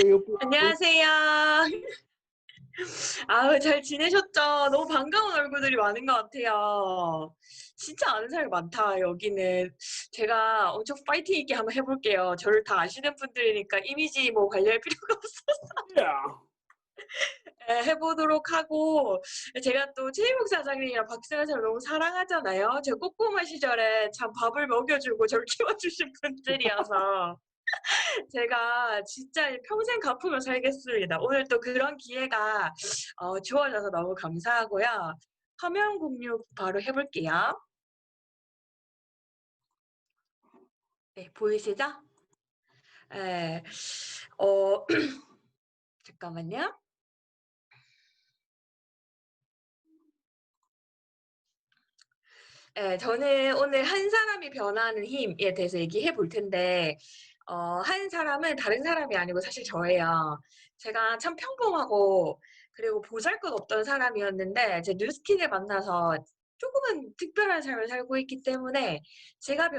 여보. 안녕하세요. 아우, 잘 지내셨죠? 너무 반가운 얼굴들이 많은 것 같아요. 진짜 아는 사람이 많다, 여기는. 제가 엄청 파이팅 있게 한번 해볼게요. 저를 다 아시는 분들이니까 이미지 뭐 관리할 필요가 없어서 야. 해보도록 하고, 제가 또 최희목 사장님이랑 박승현 사장님 너무 사랑하잖아요. 저 꼬꼬마 시절에 참 밥을 먹여주고 저를 키워주신 분들이어서 제가 진짜 평생 갚으며 살겠습니다. 오늘 또 그런 기회가 주어져서 너무 감사하고요. 화면 공유 바로 해볼게요. 네, 보이시죠? 네. 어, 잠깐만요. 네, 저는 오늘 한 사람이 변화하는 힘에 대해서 얘기해 볼 텐데, 한 사람은 다른 사람이 아니고 사실 저예요. 제가 참 평범하고, 그리고 보잘것없던 사람이었는데, 제 뉴스킨을 만나서 조금은 특별한 삶을 살고 있기 때문에, 제가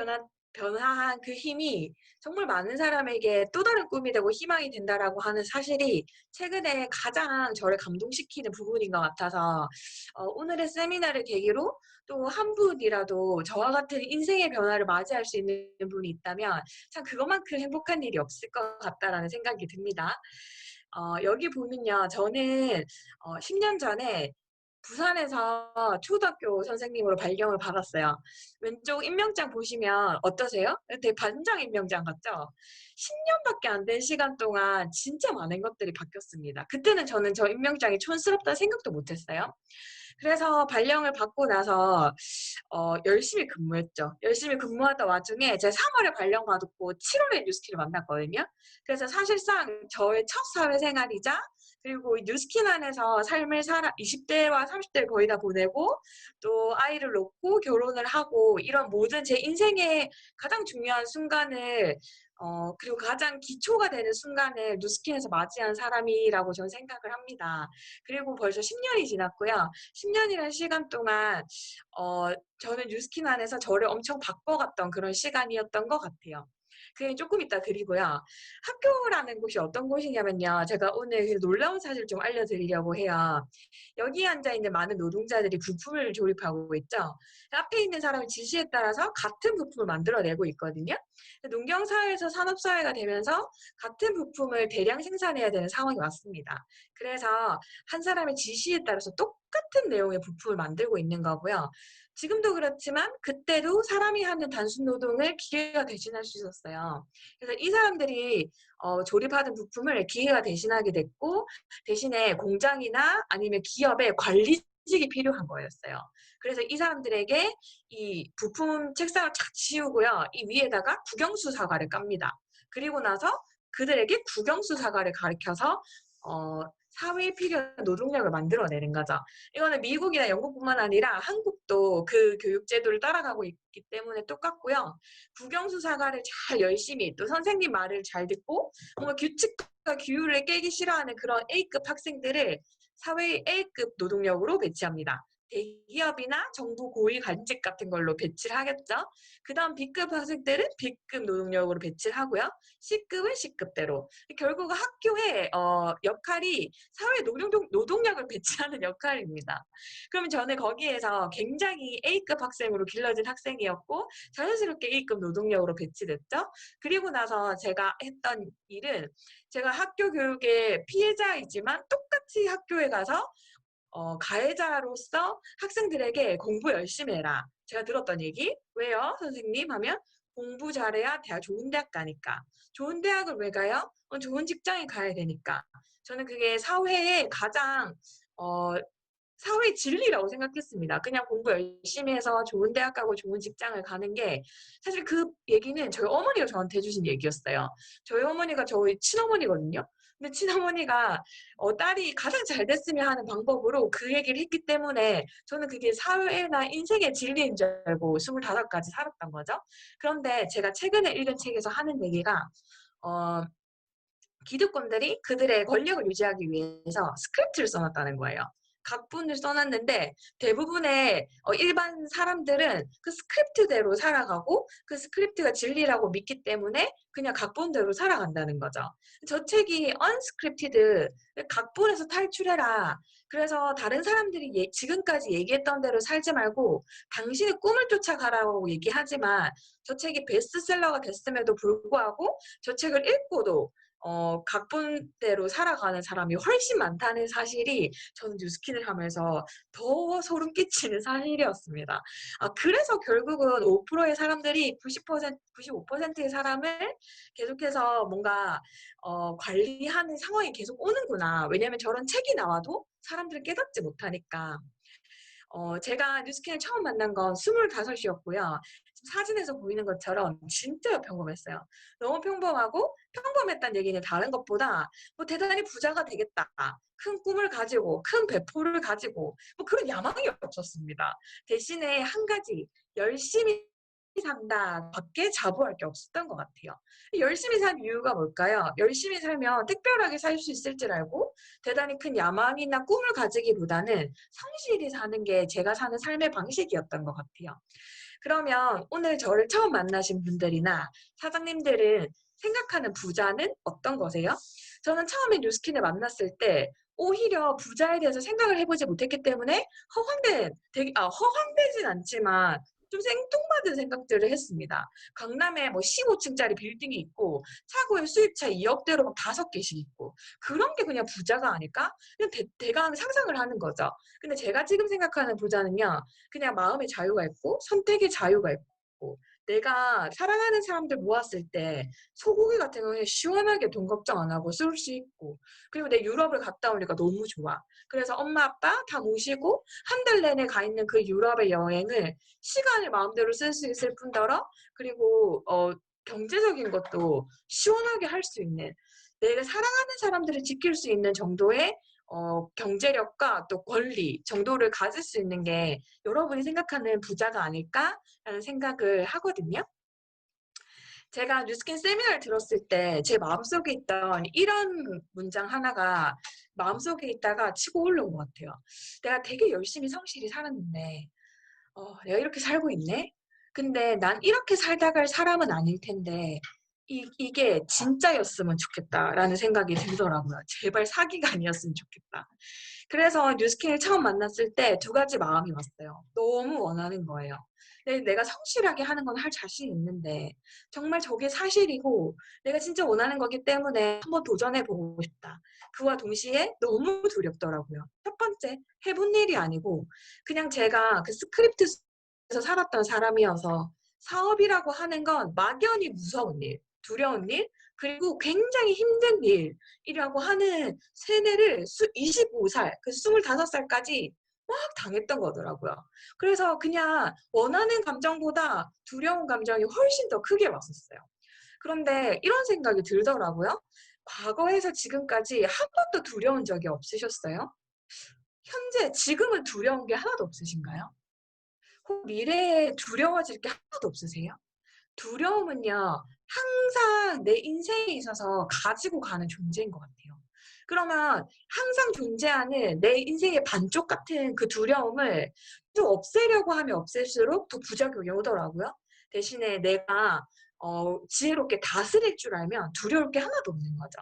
변화한 그 힘이 정말 많은 사람에게 또 다른 꿈이 되고 희망이 된다라고 하는 사실이 최근에 가장 저를 감동시키는 부분인 것 같아서, 오늘의 세미나를 계기로 또 한 분이라도 저와 같은 인생의 변화를 맞이할 수 있는 분이 있다면 참 그것만큼 행복한 일이 없을 것 같다라는 생각이 듭니다. 여기 보면요. 저는 10년 전에 부산에서 초등학교 선생님으로 발령을 받았어요. 왼쪽 임명장 보시면 어떠세요? 되게 반장 임명장 같죠? 10년밖에 안 된 시간 동안 진짜 많은 것들이 바뀌었습니다. 그때는 저는 저 임명장이 촌스럽다 생각도 못 했어요. 그래서 발령을 받고 나서 열심히 근무했죠. 열심히 근무하던 와중에 제가 3월에 발령받았고 7월에 뉴스킨을 만났거든요. 그래서 사실상 저의 첫 사회생활이자 그리고 이 뉴스킨 안에서 삶을 20대와 30대를 거의 다 보내고 또 아이를 놓고 결혼을 하고 이런 모든 제 인생의 가장 중요한 순간을 그리고 가장 기초가 되는 순간을 뉴스킨에서 맞이한 사람이라고 저는 생각을 합니다. 그리고 벌써 10년이 지났고요. 10년이라는 시간 동안 저는 뉴스킨 안에서 저를 엄청 바꿔갔던 그런 시간이었던 것 같아요. 그게 조금 이따 드리고요. 학교라는 곳이 어떤 곳이냐면요. 제가 오늘 그 놀라운 사실을 좀 알려드리려고 해요. 여기 앉아있는 많은 노동자들이 부품을 조립하고 있죠. 앞에 있는 사람의 지시에 따라서 같은 부품을 만들어내고 있거든요. 농경사회에서 산업사회가 되면서 같은 부품을 대량 생산해야 되는 상황이 왔습니다. 그래서 한 사람의 지시에 따라서 똑같은 내용의 부품을 만들고 있는 거고요. 지금도 그렇지만 그때도 사람이 하는 단순 노동을 기계가 대신할 수 있었어요. 그래서 이 사람들이 조립하는 부품을 기계가 대신하게 됐고 대신에 공장이나 아니면 기업의 관리직이 필요한 거였어요. 그래서 이 사람들에게 이 부품 책상을 착 치우고요. 이 위에다가 국영수 사과를 깝니다. 그리고 나서 그들에게 국영수 사과를 가르쳐서 사회에 필요한 노동력을 만들어내는 거죠. 이거는 미국이나 영국뿐만 아니라 한국도 그 교육 제도를 따라가고 있기 때문에 똑같고요. 국영수 사과를 잘 열심히 또 선생님 말을 잘 듣고 뭔가 규칙과 규율을 깨기 싫어하는 그런 A급 학생들을 사회의 A급 노동력으로 배치합니다. 대기업이나 정부 고위 관직 같은 걸로 배치를 하겠죠. 그다음 B급 학생들은 B급 노동력으로 배치를 하고요. C급은 C급대로. 결국 학교의 역할이 사회 노동력을 배치하는 역할입니다. 그러면 저는 거기에서 굉장히 A급 학생으로 길러진 학생이었고 자연스럽게 A급 노동력으로 배치됐죠. 그리고 나서 제가 했던 일은 제가 학교 교육의 피해자이지만 똑같이 학교에 가서 가해자로서 학생들에게 "공부 열심히 해라." 제가 들었던 얘기 "왜요 선생님?" 하면 "공부 잘해야 좋은 대학 가니까." "좋은 대학을 왜 가요?" 좋은 직장에 가야 되니까." 저는 그게 사회의 가장 어 사회의 진리라고 생각했습니다. 그냥 공부 열심히 해서 좋은 대학 가고 좋은 직장을 가는 게 사실 그 얘기는 저희 어머니가 저한테 해 주신 얘기였어요. 저희 어머니가 저희 친어머니거든요. 근데 친어머니가 딸이 가장 잘 됐으면 하는 방법으로 그 얘기를 했기 때문에 저는 그게 사회나 인생의 진리인 줄 알고 25 까지 살았던 거죠. 그런데 제가 최근에 읽은 책에서 하는 얘기가 어 기득권들이 그들의 권력을 유지하기 위해서 스크립트를 써 놨다는 거예요. 각본을 써 놨는데 대부분의 일반 사람들은 그 스크립트대로 살아가고 그 스크립트가 진리라고 믿기 때문에 그냥 각본대로 살아간다는 거죠. 저 책이 unscripted, 각본에서 탈출해라. 그래서 다른 사람들이 지금까지 얘기했던 대로 살지 말고 당신의 꿈을 쫓아가라고 얘기하지만 저 책이 베스트셀러가 됐음에도 불구하고 저 책을 읽고도 각본대로 살아가는 사람이 훨씬 많다는 사실이 저는 뉴스킨을 하면서 더 소름 끼치는 사실이었습니다. 그래서 결국은 5%의 사람들이 90%, 95%의 사람을 계속해서 뭔가 관리하는 상황이 계속 오는구나. 왜냐하면 저런 책이 나와도 사람들은 깨닫지 못하니까. 제가 뉴스킨을 처음 만난 건 25이었고요. 지금 사진에서 보이는 것처럼 진짜 평범했어요. 너무 평범하고 평범했다는 얘기는 다른 것보다 뭐 대단히 부자가 되겠다. 큰 꿈을 가지고 큰 배포를 가지고 뭐 그런 야망이 없었습니다. 대신에 한 가지 열심히 산다 밖에 자부할 게 없었던 것 같아요. 열심히 산 이유가 뭘까요? 열심히 살면 특별하게 살 수 있을 줄 알고 대단히 큰 야망이나 꿈을 가지기보다는 성실히 사는 게 제가 사는 삶의 방식이었던 것 같아요. 그러면 오늘 저를 처음 만나신 분들이나 사장님들은 생각하는 부자는 어떤 거세요? 저는 처음에 뉴스킨을 만났을 때 오히려 부자에 대해서 생각을 해보지 못했기 때문에 허황되진 않지만 좀 생뚱맞은 생각들을 했습니다. 강남에 뭐 15층짜리 빌딩이 있고 차고에 수입차 2억대로 막 5개씩 있고 그런 게 그냥 부자가 아닐까? 그냥 대강 상상을 하는 거죠. 근데 제가 지금 생각하는 부자는요. 그냥 마음의 자유가 있고 선택의 자유가 있고 내가 사랑하는 사람들 모았을 때 소고기 같은 경우에 시원하게 돈 걱정 안 하고 쓸 수 있고 그리고 내 유럽을 갔다 오니까 너무 좋아. 그래서 엄마 아빠 다 모시고 한 달 내내 가 있는 그 유럽의 여행을 시간을 마음대로 쓸 수 있을 뿐더러 그리고 경제적인 것도 시원하게 할 수 있는 내가 사랑하는 사람들을 지킬 수 있는 정도의 경제력과 또 권리 정도를 가질 수 있는 게 여러분이 생각하는 부자가 아닐까라는 생각을 하거든요. 제가 뉴스킨 세미나를 들었을 때 제 마음속에 있던 이런 문장 하나가 마음속에 있다가 치고 올라온 것 같아요. 내가 되게 열심히 성실히 살았는데 내가 이렇게 살고 있네? 근데 난 이렇게 살다 갈 사람은 아닐 텐데 이게 진짜였으면 좋겠다라는 생각이 들더라고요. 제발 사기가 아니었으면 좋겠다. 그래서 뉴스킨을 처음 만났을 때 두 가지 마음이 왔어요. 너무 원하는 거예요. 내가 성실하게 하는 건 할 자신이 있는데 정말 저게 사실이고 내가 진짜 원하는 거기 때문에 한번 도전해 보고 싶다. 그와 동시에 너무 두렵더라고요. 첫 번째, 해본 일이 아니고 그냥 제가 그 스크립트에서 살았던 사람이어서 사업이라고 하는 건 막연히 무서운 일, 두려운 일, 그리고 굉장히 힘든 일이라고 하는 세뇌를 25살, 그 25살까지 막 당했던 거더라고요. 그래서 그냥 원하는 감정보다 두려운 감정이 훨씬 더 크게 왔었어요. 그런데 이런 생각이 들더라고요. 과거에서 지금까지 한 번도 두려운 적이 없으셨어요? 현재 지금은 두려운 게 하나도 없으신가요? 혹 미래에 두려워질 게 하나도 없으세요? 두려움은요, 항상 내 인생에 있어서 가지고 가는 존재인 것 같아요. 그러면 항상 존재하는 내 인생의 반쪽 같은 그 두려움을 좀 없애려고 하면 없앨수록 더 부작용이 오더라고요. 대신에 내가 지혜롭게 다스릴 줄 알면 두려울 게 하나도 없는 거죠.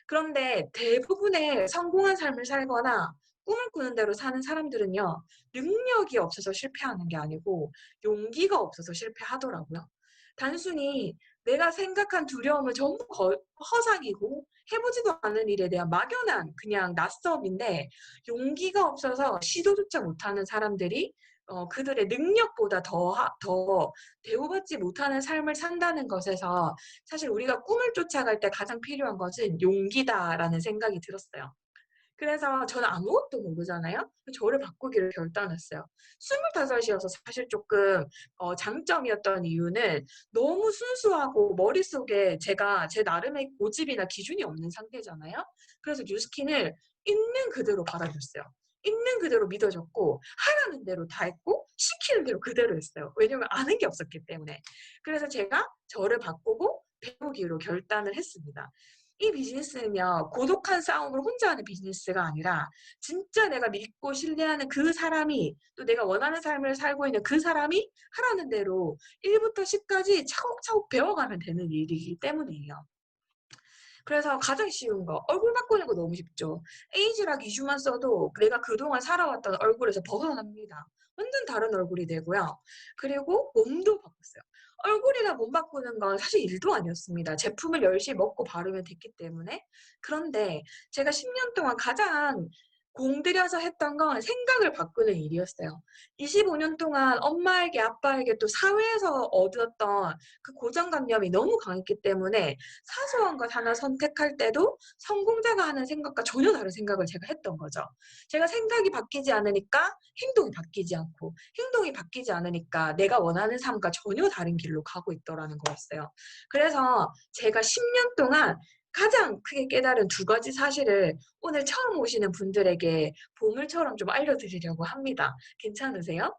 그런데 대부분의 성공한 삶을 살거나 꿈을 꾸는 대로 사는 사람들은요, 능력이 없어서 실패하는 게 아니고 용기가 없어서 실패하더라고요. 단순히 내가 생각한 두려움은 전부 허상이고 해보지도 않은 일에 대한 막연한 그냥 낯섦인데 용기가 없어서 시도조차 못하는 사람들이 그들의 능력보다 더 대우받지 못하는 삶을 산다는 것에서 사실 우리가 꿈을 쫓아갈 때 가장 필요한 것은 용기다라는 생각이 들었어요. 그래서 저는 아무것도 모르잖아요. 저를 바꾸기를 결단했어요. 25이어서 사실 조금 장점이었던 이유는 너무 순수하고 머릿속에 제가 제 나름의 고집이나 기준이 없는 상태잖아요. 그래서 뉴스킨을 있는 그대로 받아줬어요. 있는 그대로 믿어줬고 하라는 대로 다 했고 시키는 대로 그대로 했어요. 왜냐면 아는 게 없었기 때문에. 그래서 제가 저를 바꾸고 배우기로 결단을 했습니다. 이 비즈니스는요, 고독한 싸움을 혼자 하는 비즈니스가 아니라 진짜 내가 믿고 신뢰하는 그 사람이 또 내가 원하는 삶을 살고 있는 그 사람이 하라는 대로 1부터 10까지 차곡차곡 배워가면 되는 일이기 때문이에요. 그래서 가장 쉬운 거, 얼굴 바꾸는 거 너무 쉽죠. 에이즈락 2주만 써도 내가 그동안 살아왔던 얼굴에서 벗어납니다. 완전 다른 얼굴이 되고요. 그리고 몸도 바꿨어요. 얼굴이나 몸 바꾸는 건 사실 일도 아니었습니다. 제품을 열심히 먹고 바르면 됐기 때문에. 그런데 제가 10년 동안 가장 공들여서 했던 건 생각을 바꾸는 일이었어요. 25년 동안 엄마에게 아빠에게 또 사회에서 얻었던 그 고정관념이 너무 강했기 때문에 사소한 것 하나 선택할 때도 성공자가 하는 생각과 전혀 다른 생각을 제가 했던 거죠. 제가 생각이 바뀌지 않으니까 행동이 바뀌지 않고 행동이 바뀌지 않으니까 내가 원하는 삶과 전혀 다른 길로 가고 있더라는 거였어요. 그래서 제가 10년 동안 가장 크게 깨달은 두 가지 사실을 오늘 처음 오시는 분들에게 보물처럼 좀 알려드리려고 합니다. 괜찮으세요?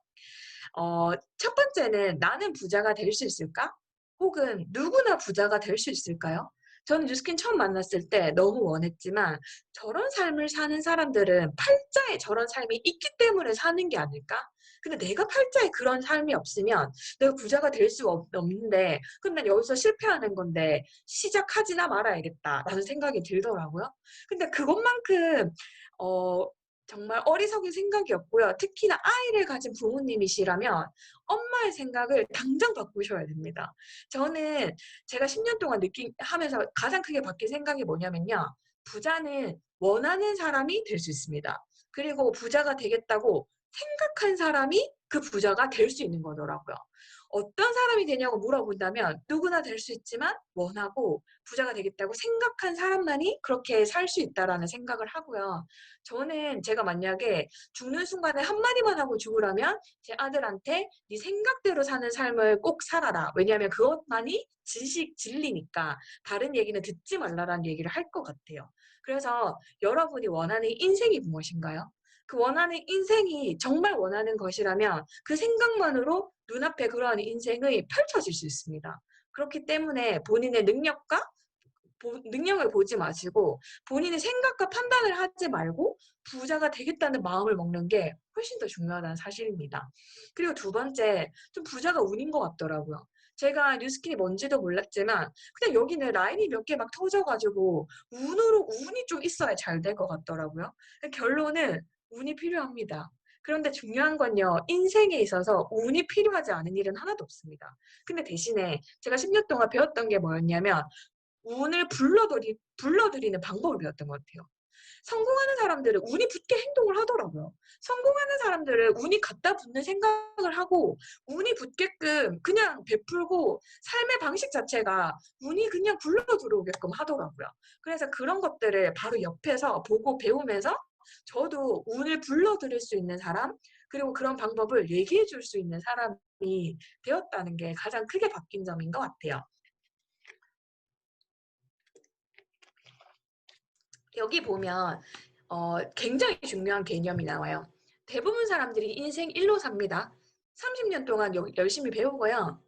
첫 번째는 나는 부자가 될 수 있을까? 혹은 누구나 부자가 될 수 있을까요? 저는 뉴스킨 처음 만났을 때 너무 원했지만 저런 삶을 사는 사람들은 팔자에 저런 삶이 있기 때문에 사는 게 아닐까? 근데 내가 팔자에 그런 삶이 없으면 내가 부자가 될 수 없는데 그럼 난 여기서 실패하는 건데 시작하지나 말아야겠다라는 생각이 들더라고요. 근데 그것만큼 어, 정말 어리석은 생각이었고요. 특히나 아이를 가진 부모님이시라면 엄마의 생각을 당장 바꾸셔야 됩니다. 저는 제가 10년 동안 하면서 가장 크게 바뀐 생각이 뭐냐면요. 부자는 원하는 사람이 될 수 있습니다. 그리고 부자가 되겠다고 생각한 사람이 그 부자가 될 수 있는 거더라고요. 어떤 사람이 되냐고 물어본다면 누구나 될 수 있지만 원하고 부자가 되겠다고 생각한 사람만이 그렇게 살 수 있다라는 생각을 하고요. 저는 제가 만약에 죽는 순간에 한마디만 하고 죽으라면 제 아들한테 네 생각대로 사는 삶을 꼭 살아라. 왜냐하면 그것만이 진리니까 다른 얘기는 듣지 말라라는 얘기를 할 것 같아요. 그래서 여러분이 원하는 인생이 무엇인가요? 그 원하는 인생이 정말 원하는 것이라면 그 생각만으로 눈앞에 그러한 인생이 펼쳐질 수 있습니다. 그렇기 때문에 본인의 능력을 보지 마시고 본인의 생각과 판단을 하지 말고 부자가 되겠다는 마음을 먹는 게 훨씬 더 중요하다는 사실입니다. 그리고 두 번째, 좀 부자가 운인 것 같더라고요. 제가 뉴스킨이 뭔지도 몰랐지만 그냥 여기는 라인이 몇 개 막 터져가지고 운이 좀 있어야 잘 될 것 같더라고요. 결론은 운이 필요합니다. 그런데 중요한 건요, 인생에 있어서 운이 필요하지 않은 일은 하나도 없습니다. 근데 대신에 제가 10년 동안 배웠던 게 뭐였냐면 운을 불러들이는 방법을 배웠던 것 같아요. 성공하는 사람들은 운이 붙게 행동을 하더라고요. 성공하는 사람들은 운이 갖다 붙는 생각을 하고 운이 붙게끔 그냥 베풀고 삶의 방식 자체가 운이 그냥 굴러 들어오게끔 하더라고요. 그래서 그런 것들을 바로 옆에서 보고 배우면서 저도 운을 불러들일 수 있는 사람, 그리고 그런 방법을 얘기해 줄 수 있는 사람이 되었다는 게 가장 크게 바뀐 점인 것 같아요. 여기 보면 굉장히 중요한 개념이 나와요. 대부분 사람들이 인생 1로 삽니다. 30년 동안 열심히 배우고요.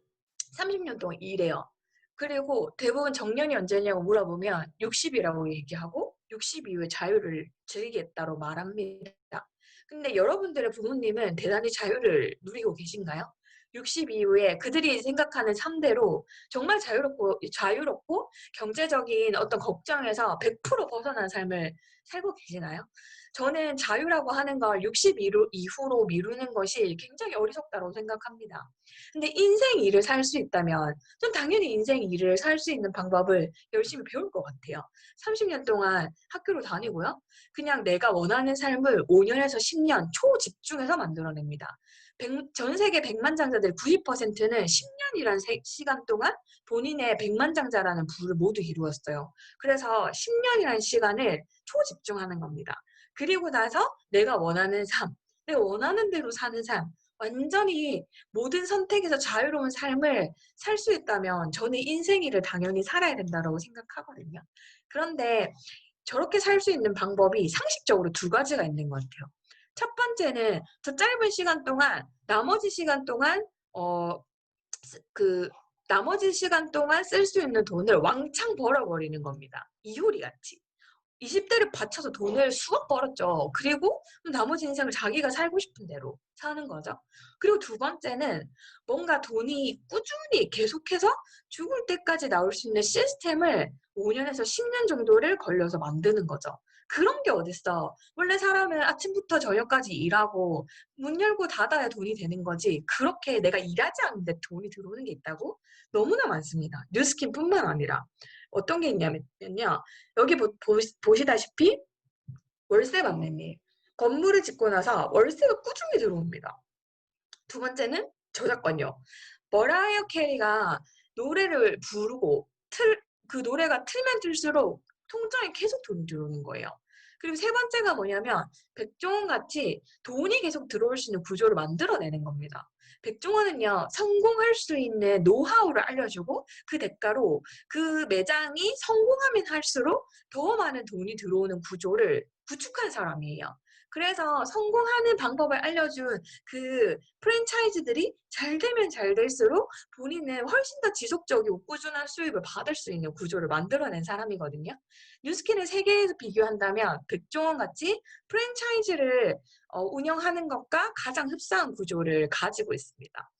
30년 동안 일해요. 그리고 대부분 정년이 언제냐고 물어보면 60이라고 얘기하고 60 이후에 자유를 즐기겠다고 말합니다. 근데 여러분들의 부모님은 대단히 자유를 누리고 계신가요? 60 이후에 그들이 생각하는 삶대로 정말 자유롭고 경제적인 어떤 걱정에서 100% 벗어난 삶을 살고 계시나요? 저는 자유라고 하는 걸 60 이후로 미루는 것이 굉장히 어리석다고 생각합니다. 근데 인생 일을 살 수 있다면 전 당연히 인생 일을 살 수 있는 방법을 열심히 배울 것 같아요. 30년 동안 학교를 다니고요. 그냥 내가 원하는 삶을 5년에서 10년 초집중해서 만들어냅니다. 전 세계 백만장자들 90%는 10년이라는 시간 동안 본인의 백만장자라는 부를 모두 이루었어요. 그래서 10년이라는 시간을 초집중하는 겁니다. 그리고 나서 내가 원하는 삶, 내가 원하는 대로 사는 삶, 완전히 모든 선택에서 자유로운 삶을 살 수 있다면 저는 인생일을 당연히 살아야 된다고 생각하거든요. 그런데 저렇게 살 수 있는 방법이 상식적으로 두 가지가 있는 것 같아요. 첫 번째는 저 짧은 시간 동안 나머지 시간 동안 어, 그 나머지 시간 동안 쓸 수 있는 돈을 왕창 벌어버리는 겁니다. 이효리 같이. 20대를 바쳐서 돈을 수억 벌었죠. 그리고 나머지 인생을 자기가 살고 싶은 대로 사는 거죠. 그리고 두 번째는 뭔가 돈이 꾸준히 계속해서 죽을 때까지 나올 수 있는 시스템을 5년에서 10년 정도를 걸려서 만드는 거죠. 그런 게 어딨어. 원래 사람은 아침부터 저녁까지 일하고 문 열고 닫아야 돈이 되는 거지. 그렇게 내가 일하지 않는데 돈이 들어오는 게 있다고? 너무나 많습니다. 뉴스킨뿐만 아니라. 어떤 게 있냐면요. 여기 보시다시피 월세 받는 일. 건물을 짓고 나서 월세가 꾸준히 들어옵니다. 두 번째는 저작권료. 머라이어 캐리가 노래를 부르고 그 노래가 틀면 틀수록 통장에 계속 돈이 들어오는 거예요. 그리고 세 번째가 뭐냐면 백종원 같이 돈이 계속 들어올 수 있는 구조를 만들어내는 겁니다. 백종원은요, 성공할 수 있는 노하우를 알려주고 그 대가로 그 매장이 성공하면 할수록 더 많은 돈이 들어오는 구조를 구축한 사람이에요. 그래서 성공하는 방법을 알려준 그 프랜차이즈들이 잘 되면 잘 될수록 본인은 훨씬 더 지속적이고 꾸준한 수입을 받을 수 있는 구조를 만들어낸 사람이거든요. 뉴스킨을 세계에서 비교한다면 백종원 같이 프랜차이즈를 운영하는 것과 가장 흡사한 구조를 가지고 있습니다.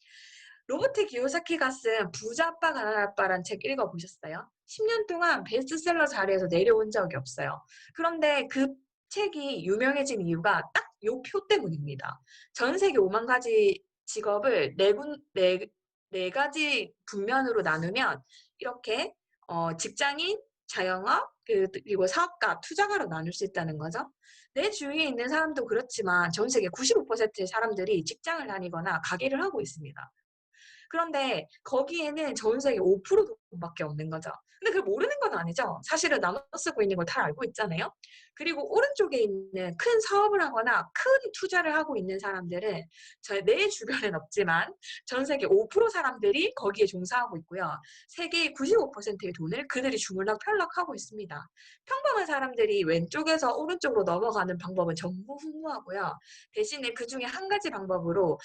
로버트 기요사키가 쓴 부자 아빠 가난한 아빠란 책 읽어보셨어요? 10년 동안 베스트셀러 자리에서 내려온 적이 없어요. 그런데 그 책이 유명해진 이유가 딱 요 표 때문입니다. 전 세계 5만 가지 직업을 네 가지 분면으로 나누면 이렇게 직장인, 자영업, 그리고 사업가, 투자가로 나눌 수 있다는 거죠. 내 주위에 있는 사람도 그렇지만 전 세계 95%의 사람들이 직장을 다니거나 가게를 하고 있습니다. 그런데 거기에는 전 세계 5% 돈밖에 없는 거죠. 근데 그걸 모르는 건 아니죠. 사실은 나눠 쓰고 있는 걸 다 알고 있잖아요. 그리고 오른쪽에 있는 큰 사업을 하거나 큰 투자를 하고 있는 사람들은 내 주변엔 없지만 전 세계 5% 사람들이 거기에 종사하고 있고요. 세계의 95%의 돈을 그들이 주물럭 펴럭하고 있습니다. 평범한 사람들이 왼쪽에서 오른쪽으로 넘어가는 방법은 전부 후무하고요. 대신에 그 중에 한 가지 방법으로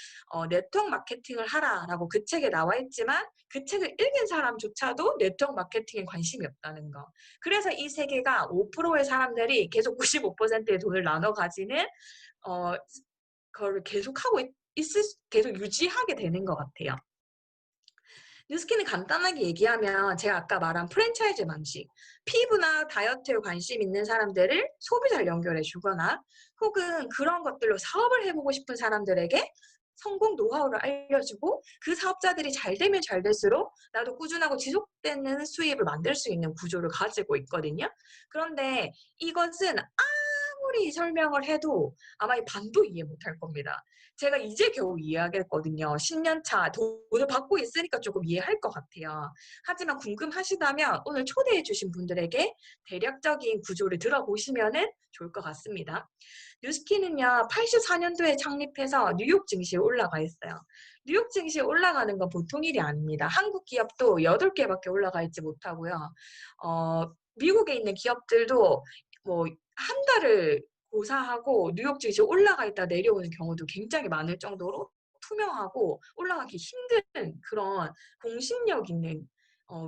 네트워크 마케팅을 하라라고 그 책에 나와 있지만 그 책을 읽은 사람조차도 네트워크 마케팅에 관심이 없다는 거. 그래서 이 세계가 5%의 사람들이 계속 95%의 돈을 나눠 가지는 그거를 계속 유지하게 되는 것 같아요. 뉴스킨은 간단하게 얘기하면 제가 아까 말한 프랜차이즈 방식, 피부나 다이어트에 관심 있는 사람들을 소비자를 연결해 주거나 혹은 그런 것들로 사업을 해보고 싶은 사람들에게 성공 노하우를 알려주고 그 사업자들이 잘 되면 잘 될수록 나도 꾸준하고 지속되는 수입을 만들 수 있는 구조를 가지고 있거든요. 그런데 이것은 아무리 설명을 해도 아마 이 반도 이해 못할 겁니다. 제가 이제 겨우 이해하겠거든요. 10년 차 돈을 받고 있으니까 조금 이해할 것 같아요. 하지만 궁금하시다면 오늘 초대해 주신 분들에게 대략적인 구조를 들어보시면 좋을 것 같습니다. 뉴스키는요, 84년도에 창립해서 뉴욕 증시에 올라가 있어요. 뉴욕 증시에 올라가는 건 보통 일이 아닙니다. 한국 기업도 8개밖에 올라가 있지 못하고요. 미국에 있는 기업들도 뭐 한 달을 고사하고 뉴욕 증시에 올라가 있다 내려오는 경우도 굉장히 많을 정도로 투명하고 올라가기 힘든 그런 공신력 있는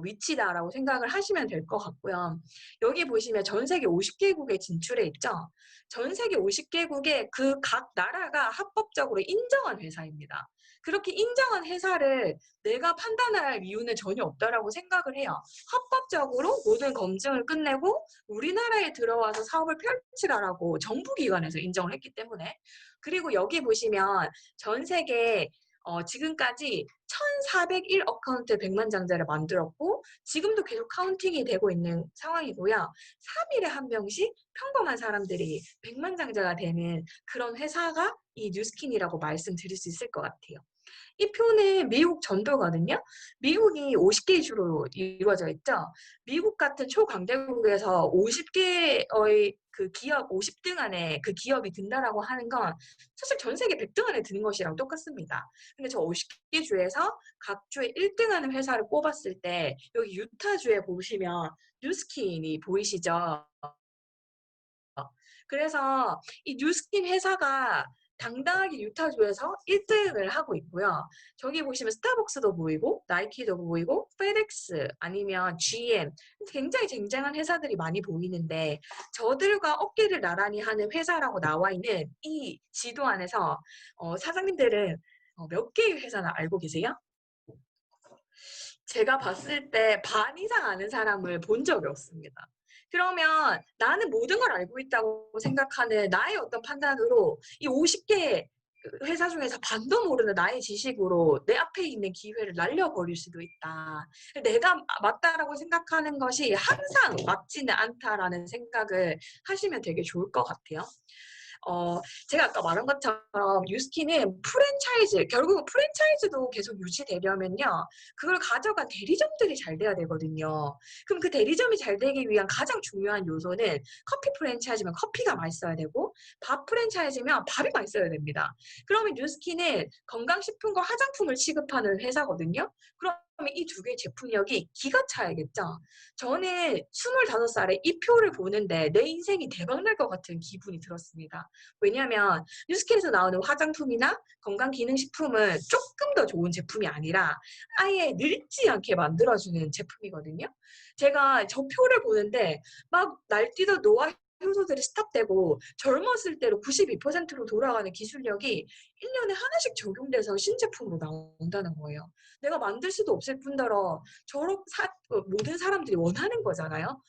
위치다라고 생각을 하시면 될 것 같고요. 여기 보시면 전 세계 50개국에 진출해 있죠. 전 세계 50개국의 그 각 나라가 합법적으로 인정한 회사입니다. 그렇게 인정한 회사를 내가 판단할 이유는 전혀 없다라고 생각을 해요. 합법적으로 모든 검증을 끝내고 우리나라에 들어와서 사업을 펼치라라고 정부기관에서 인정을 했기 때문에. 그리고 여기 보시면 전 세계 지금까지 1,401 어카운트 100만 장자를 만들었고 지금도 계속 카운팅이 되고 있는 상황이고요. 3일에 한 명씩 평범한 사람들이 100만 장자가 되는 그런 회사가 이 뉴스킨이라고 말씀드릴 수 있을 것 같아요. 이 표는 미국 전도거든요. 미국이 50개의 주로 이루어져 있죠. 미국 같은 초강대국에서 50개의 그 기업 50등 안에 그 기업이 든다라고 하는 건 사실 전 세계 100등 안에 드는 것이랑 똑같습니다. 근데 저 50개 주에서 각 주에 1등 하는 회사를 뽑았을 때 여기 유타주에 보시면 뉴스킨이 보이시죠? 그래서 이 뉴스킨 회사가 당당하게 유타주에서 1등을 하고 있고요. 저기 보시면 스타벅스도 보이고 나이키도 보이고 페덱스 아니면 GM 굉장히 쟁쟁한 회사들이 많이 보이는데 저들과 어깨를 나란히 하는 회사라고 나와 있는 이 지도 안에서 사장님들은 몇 개의 회사나 알고 계세요? 제가 봤을 때 반 이상 아는 사람을 본 적이 없습니다. 그러면 나는 모든 걸 알고 있다고 생각하는 나의 어떤 판단으로 이 50개 회사 중에서 반도 모르는 나의 지식으로 내 앞에 있는 기회를 날려버릴 수도 있다. 내가 맞다라고 생각하는 것이 항상 맞지는 않다라는 생각을 하시면 되게 좋을 것 같아요. 제가 아까 말한 것처럼 뉴스키는 프랜차이즈, 결국은 프랜차이즈도 계속 유지되려면요. 그걸 가져간 대리점들이 잘 돼야 되거든요. 그럼 그 대리점이 잘 되기 위한 가장 중요한 요소는 커피 프랜차이즈면 커피가 맛있어야 되고 밥 프랜차이즈면 밥이 맛있어야 됩니다. 그러면 뉴스키는 건강식품과 화장품을 취급하는 회사거든요. 그러면 이 두 개의 제품력이 기가 차야겠죠. 저는 25살에 이 표를 보는데 내 인생이 대박날 것 같은 기분이 들었습니다. 왜냐하면 뉴스킨에서 나오는 화장품이나 건강기능식품은 조금 더 좋은 제품이 아니라 아예 늙지 않게 만들어주는 제품이거든요. 제가 저 표를 보는데 막 날뛰던 노화 효소들이 스탑되고 젊었을 때로 92%로 돌아가는 기술력이 1년에 하나씩 적용돼서 신제품으로 나온다는 거예요. 내가 만들 수도 없을 뿐더러 모든 사람들이 원하는 거잖아요.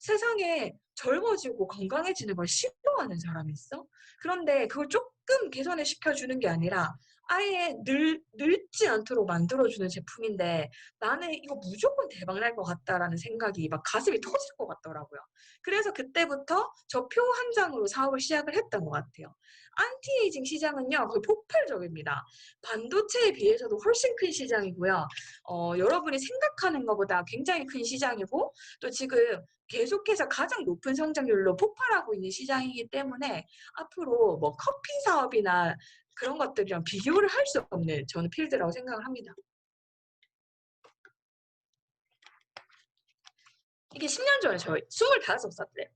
세상에 젊어지고 건강해지는 걸 싫어하는 사람이 있어? 그런데 그걸 조금 개선을 시켜주는 게 아니라 아예 늙지 않도록 만들어주는 제품인데 나는 이거 무조건 대박날 것 같다라는 생각이 막 가슴이 터질 것 같더라고요. 그래서 그때부터 저 표 한 장으로 사업을 시작을 했던 것 같아요. 안티에이징 시장은요, 거의 폭발적입니다. 반도체에 비해서도 훨씬 큰 시장이고요. 여러분이 생각하는 것보다 굉장히 큰 시장이고 또 지금 계속해서 가장 높은 성장률로 폭발하고 있는 시장이기 때문에 앞으로 뭐 커피 사업이나 그런 것들이랑 비교를 할 수 없는 저는 필드라고 생각을 합니다. 이게 10년 전에 저 25살 때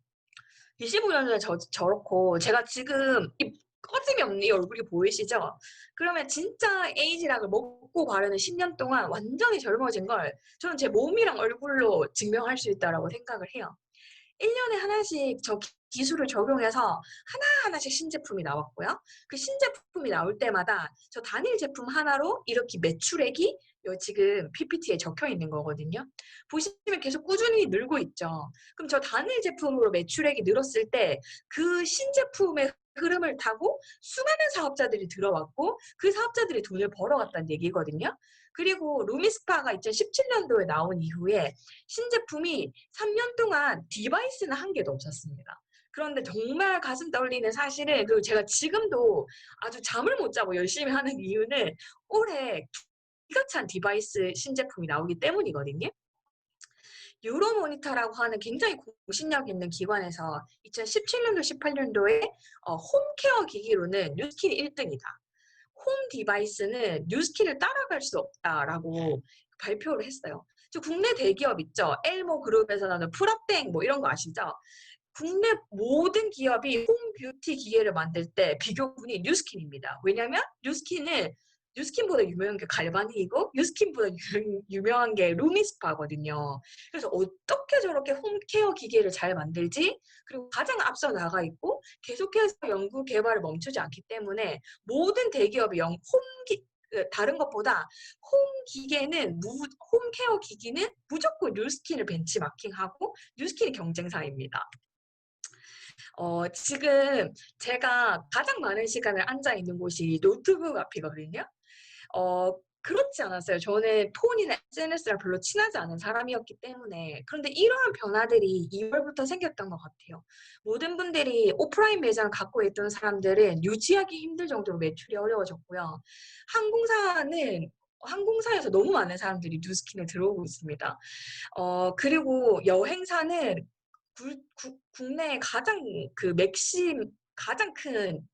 25년 전에 저렇고 제가 지금 이 꺼짐이 없는 이 얼굴이 보이시죠? 그러면 진짜 에이지락을 먹고 바르는 10년 동안 완전히 젊어진 걸 저는 제 몸이랑 얼굴로 증명할 수 있다고 생각을 해요. 1년에 하나씩 저 기술을 적용해서 하나하나씩 신제품이 나왔고요. 그 신제품이 나올 때마다 저 단일 제품 하나로 이렇게 매출액이 지금 PPT에 적혀 있는 거거든요. 보시면 계속 꾸준히 늘고 있죠. 그럼 저 단일 제품으로 매출액이 늘었을 때 그 신제품의 흐름을 타고 수많은 사업자들이 들어왔고 그 사업자들이 돈을 벌어갔다는 얘기거든요. 그리고 루미스파가 2017년도에 나온 이후에 신제품이 3년 동안 디바이스는 한 개도 없었습니다. 그런데 정말 가슴 떨리는 사실은 그리고 제가 지금도 아주 잠을 못 자고 열심히 하는 이유는 올해 기가 찬 디바이스 신제품이 나오기 때문이거든요. 유로모니터라고 하는 굉장히 공신력 있는 기관에서 2017년도, 18년도에 홈케어 기기로는 뉴스킨이 1등이다. 홈 디바이스는 뉴스킨을 따라갈 수 없다라고 발표를 했어요. 저 국내 대기업 있죠. 엘모 그룹에서 나오는 프라땡 뭐 이런 거 아시죠? 국내 모든 기업이 홈 뷰티 기계를 만들 때 비교군이 뉴스킨입니다. 왜냐하면 뉴스킨보다 유명한 게 갈바닉이고 뉴스킨보다 유명한 게 루미스파거든요. 그래서 어떻게 저렇게 홈케어 기계를 잘 만들지? 그리고 가장 앞서 나가 있고 계속해서 연구 개발을 멈추지 않기 때문에 모든 대기업이 다른 것보다 홈케어 기기는 무조건 뉴스킨을 벤치마킹하고 뉴스킨이 경쟁사입니다. 지금 제가 가장 많은 시간을 앉아 있는 곳이 노트북 앞이거든요. 그렇지 않았어요. 저는 폰이나 SNS랑 별로 친하지 않은 사람이었기 때문에. 그런데 이러한 변화들이 2월부터 생겼던 것 같아요. 모든 분들이 오프라인 매장을 갖고 있던 사람들은 유지하기 힘들 정도로 매출이 어려워졌고요. 항공사에서 너무 많은 사람들이 뉴스킨에 들어오고 있습니다. 그리고 여행사는 국내에 가장 큰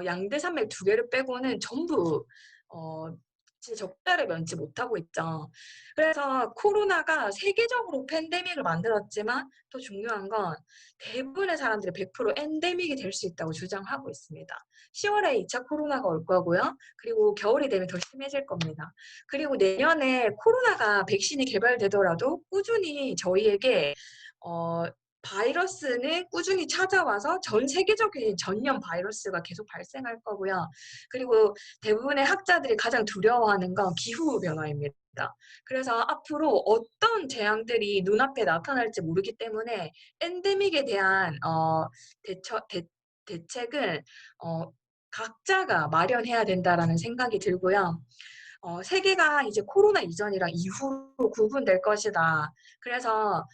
양대 산맥 두 개를 빼고는 전부 어, 적자를 면치 못하고 있죠. 그래서 코로나가 세계적으로 팬데믹을 만들었지만 더 중요한 건 대부분의 사람들이 100% 엔데믹이 될 수 있다고 주장하고 있습니다. 10월에 2차 코로나가 올 거고요. 그리고 겨울이 되면 더 심해질 겁니다. 그리고 내년에 코로나가 백신이 개발되더라도 꾸준히 저희에게 어, 바이러스는 꾸준히 찾아와서 전 세계적인 전염 바이러스가 계속 발생할 거고요. 그리고 대부분의 학자들이 가장 두려워하는 건 기후변화입니다. 그래서 앞으로 어떤 재앙들이 눈앞에 나타날지 모르기 때문에 엔데믹에 대한 대책을 어, 각자가 마련해야 된다라는 생각이 들고요. 세계가 이제 코로나 이전이랑 이후로 구분될 것이다. 그래서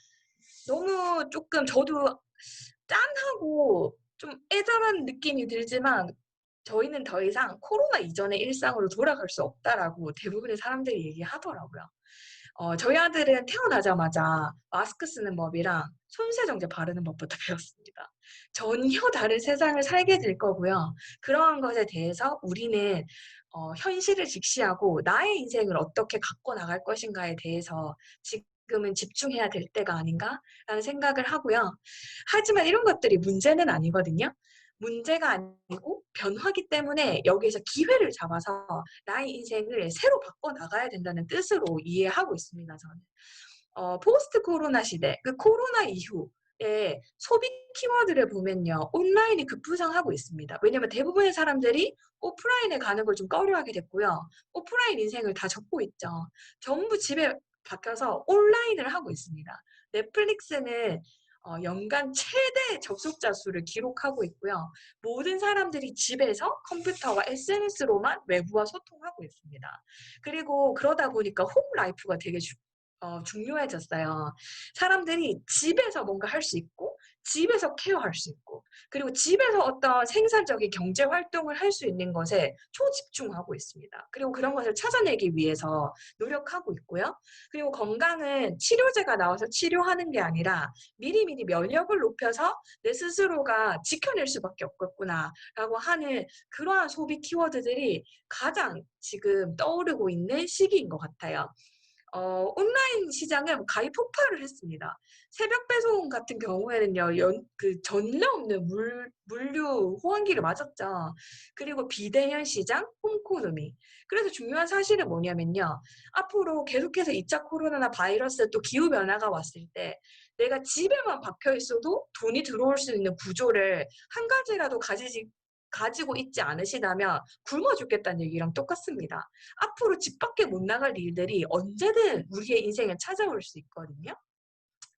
너무 조금 저도 짠하고 좀 애절한 느낌이 들지만 저희는 더 이상 코로나 이전의 일상으로 돌아갈 수 없다라고 대부분의 사람들이 얘기하더라고요. 저희 아들은 태어나자마자 마스크 쓰는 법이랑 손세정제 바르는 법부터 배웠습니다. 전혀 다른 세상을 살게 될 거고요. 그러한 것에 대해서 우리는 현실을 직시하고 나의 인생을 어떻게 갖고 나갈 것인가에 대해서 지금은 집중해야 될 때가 아닌가라는 생각을 하고요. 하지만 이런 것들이 문제는 아니거든요. 문제가 아니고 변화기 때문에 여기에서 기회를 잡아서 나의 인생을 새로 바꿔 나가야 된다는 뜻으로 이해하고 있습니다. 저는. 포스트 코로나 시대, 그 코로나 이후에 소비 키워드를 보면요. 온라인이 급부상하고 있습니다. 왜냐하면 대부분의 사람들이 오프라인에 가는 걸 좀 꺼려하게 됐고요. 오프라인 인생을 다 접고 있죠. 전부 집에 박혀서 온라인을 하고 있습니다. 넷플릭스는 연간 최대 접속자 수를 기록하고 있고요. 모든 사람들이 집에서 컴퓨터와 SNS로만 외부와 소통하고 있습니다. 그리고 그러다 보니까 홈 라이프가 되게 중요해졌어요. 사람들이 집에서 뭔가 할 수 있고 집에서 케어할 수 있고 그리고 집에서 어떤 생산적인 경제 활동을 할 수 있는 것에 초집중하고 있습니다. 그리고 그런 것을 찾아내기 위해서 노력하고 있고요. 그리고 건강은 치료제가 나와서 치료하는 게 아니라 미리미리 면역을 높여서 내 스스로가 지켜낼 수밖에 없겠구나라고 하는 그러한 소비 키워드들이 가장 지금 떠오르고 있는 시기인 것 같아요. 온라인 시장은 가히 폭발을 했습니다. 새벽 배송 같은 경우에는요, 전례 없는 물류 호황기를 맞았죠. 그리고 비대면 시장, 홈코노미. 그래서 중요한 사실은 뭐냐면요. 앞으로 계속해서 2차 코로나나 바이러스 또 기후변화가 왔을 때 내가 집에만 박혀 있어도 돈이 들어올 수 있는 구조를 한 가지라도 가지고 있지 않으시다면 굶어 죽겠다는 얘기랑 똑같습니다. 앞으로 집 밖에 못 나갈 일들이 언제든 우리의 인생에 찾아올 수 있거든요.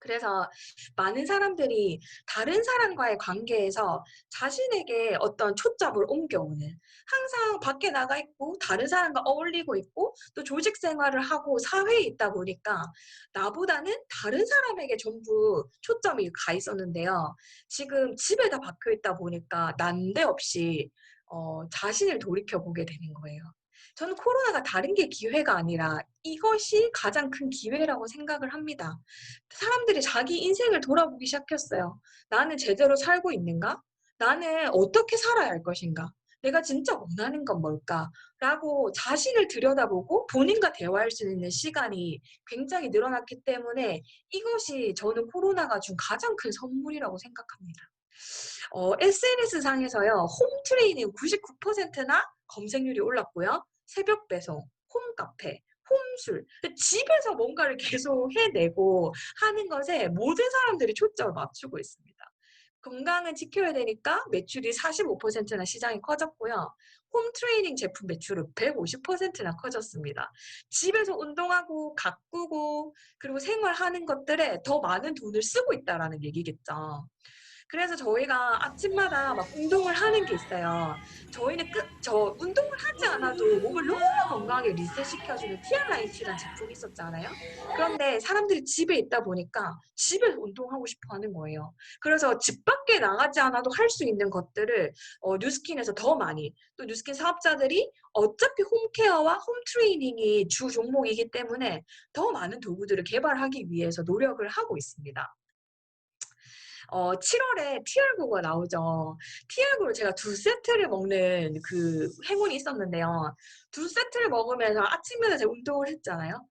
그래서 많은 사람들이 다른 사람과의 관계에서 자신에게 어떤 초점을 옮겨오는 항상 밖에 나가 있고 다른 사람과 어울리고 있고 또 조직 생활을 하고 사회에 있다 보니까 나보다는 다른 사람에게 전부 초점이 가 있었는데요. 지금 집에 다 박혀 있다 보니까 난데없이 자신을 돌이켜보게 되는 거예요. 저는 코로나가 다른 게 기회가 아니라 이것이 가장 큰 기회라고 생각을 합니다. 사람들이 자기 인생을 돌아보기 시작했어요. 나는 제대로 살고 있는가? 나는 어떻게 살아야 할 것인가? 내가 진짜 원하는 건 뭘까? 라고 자신을 들여다보고 본인과 대화할 수 있는 시간이 굉장히 늘어났기 때문에 이것이 저는 코로나가 준 가장 큰 선물이라고 생각합니다. SNS 상에서요, 홈 트레이닝 99%나 검색률이 올랐고요. 새벽 배송, 홈 카페, 홈술. 집에서 뭔가를 계속 해내고 하는 것에 모든 사람들이 초점을 맞추고 있습니다. 건강은 지켜야 되니까 매출이 45%나 시장이 커졌고요. 홈 트레이닝 제품 매출은 150%나 커졌습니다. 집에서 운동하고 가꾸고 그리고 생활하는 것들에 더 많은 돈을 쓰고 있다라는 얘기겠죠. 그래서 저희가 아침마다 막 운동을 하는 게 있어요. 저희는 운동을 하지 않아도 몸을 너무 건강하게 리셋시켜주는 티알라이치라는 제품이 있었잖아요. 그런데 사람들이 집에 있다 보니까 집에서 운동하고 싶어 하는 거예요. 그래서 집 밖에 나가지 않아도 할 수 있는 것들을 뉴스킨에서 더 많이, 또 뉴스킨 사업자들이 어차피 홈케어와 홈트레이닝이 주 종목이기 때문에 더 많은 도구들을 개발하기 위해서 노력을 하고 있습니다. 7월에 TR9가 나오죠. TR9를 제가 2세트를 먹는 그 행운이 있었는데요. 2세트를 먹으면서 아침마다 제가 운동을 했잖아요.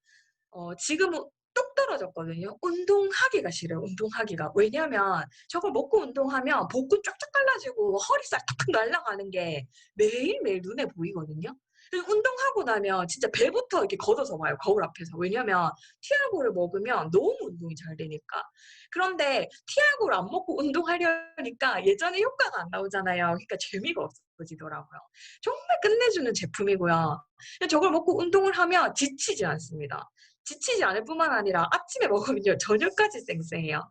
지금은 뚝 떨어졌거든요. 운동하기가 싫어요, 운동하기가. 왜냐면 저걸 먹고 운동하면 복근 쫙쫙 갈라지고 허리살 탁탁 날아가는 게 매일매일 눈에 보이거든요. 그래서 운동하고 나면 진짜 배부터 이렇게 걷어서 와요, 거울 앞에서. 왜냐면 TR고를 먹으면 너무 운동이 잘 되니까. 그런데 TR고를 안 먹고 운동하려니까 예전에 효과가 안 나오잖아요. 그러니까 재미가 없어지더라고요. 정말 끝내주는 제품이고요. 저걸 먹고 운동을 하면 지치지 않습니다. 지치지 않을 뿐만 아니라 아침에 먹으면요 저녁까지 쌩쌩해요.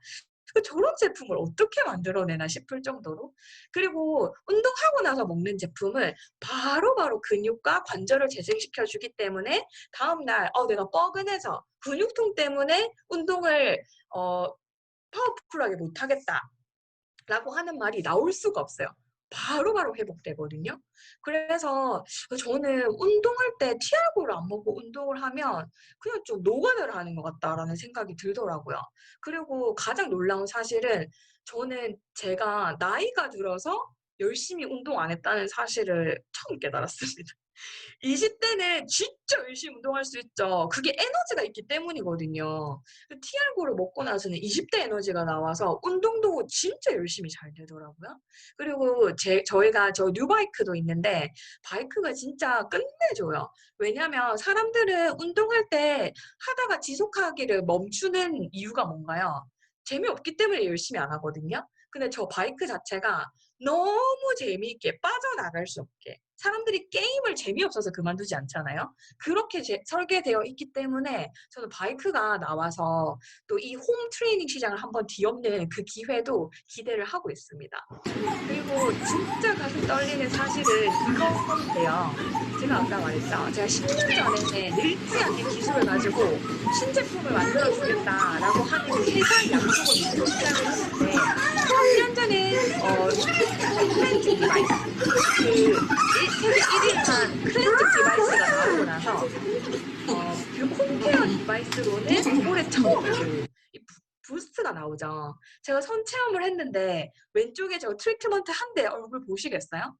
저런 제품을 어떻게 만들어내나 싶을 정도로. 그리고 운동하고 나서 먹는 제품은 바로바로 근육과 관절을 재생시켜 주기 때문에 다음날 내가 뻐근해서 근육통 때문에 운동을 파워풀하게 못하겠다 라고 하는 말이 나올 수가 없어요. 바로바로 회복되거든요. 그래서 저는 운동할 때 티알코올을 안 먹고 운동을 하면 그냥 좀 노가다를 하는 것 같다라는 생각이 들더라고요. 그리고 가장 놀라운 사실은 저는 제가 나이가 들어서 열심히 운동 안 했다는 사실을 처음 깨달았습니다. 20대는 진짜 열심히 운동할 수 있죠. 그게 에너지가 있기 때문이거든요. TR고를 먹고 나서는 20대 에너지가 나와서 운동도 진짜 열심히 잘 되더라고요. 그리고 저희가 저 뉴바이크도 있는데 바이크가 진짜 끝내줘요. 왜냐면 사람들은 운동할 때 하다가 지속하기를 멈추는 이유가 뭔가요? 재미없기 때문에 열심히 안 하거든요. 근데 저 바이크 자체가 너무 재미있게 빠져나갈 수 없게 사람들이 게임을 재미없어서 그만두지 않잖아요. 그렇게 설계되어 있기 때문에 저는 바이크가 나와서 또 이 홈 트레이닝 시장을 한번 뒤엎는 그 기회도 기대를 하고 있습니다. 그리고 진짜 가슴 떨리는 사실은 이건데요. 제가 아까 말했죠. 제가 10년 전에 늙지 않는 기술을 가지고 신제품을 만들어 주겠다라고 하는 그 회사의 약속을 믿고 시작을 했는데 10년 전에 클렌징 디바이스 세계 1위한 클렌징 디바이스가 나오고 나서 그 홈케어 디바이스로는 올해 처음으로 이 부스트가 나오죠. 제가 선 체험을 했는데 왼쪽에 저 트리트먼트 한 대 얼굴 보시겠어요?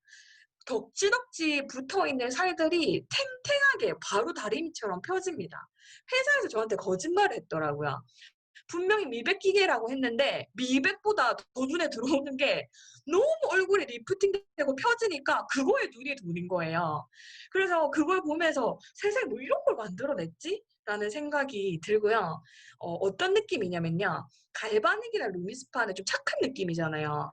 덕지덕지 붙어있는 살들이 탱탱하게 바로 다리미처럼 펴집니다. 회사에서 저한테 거짓말을 했더라고요. 분명히 미백 기계라고 했는데 미백보다 더 눈에 들어오는 게 너무 얼굴이 리프팅되고 펴지니까 그거에 눈이 도는 거예요. 그래서 그걸 보면서 세상에 뭐 이런 걸 만들어냈지? 라는 생각이 들고요. 어떤 느낌이냐면요. 갈바닉이나 루미스파는 좀 착한 느낌이잖아요.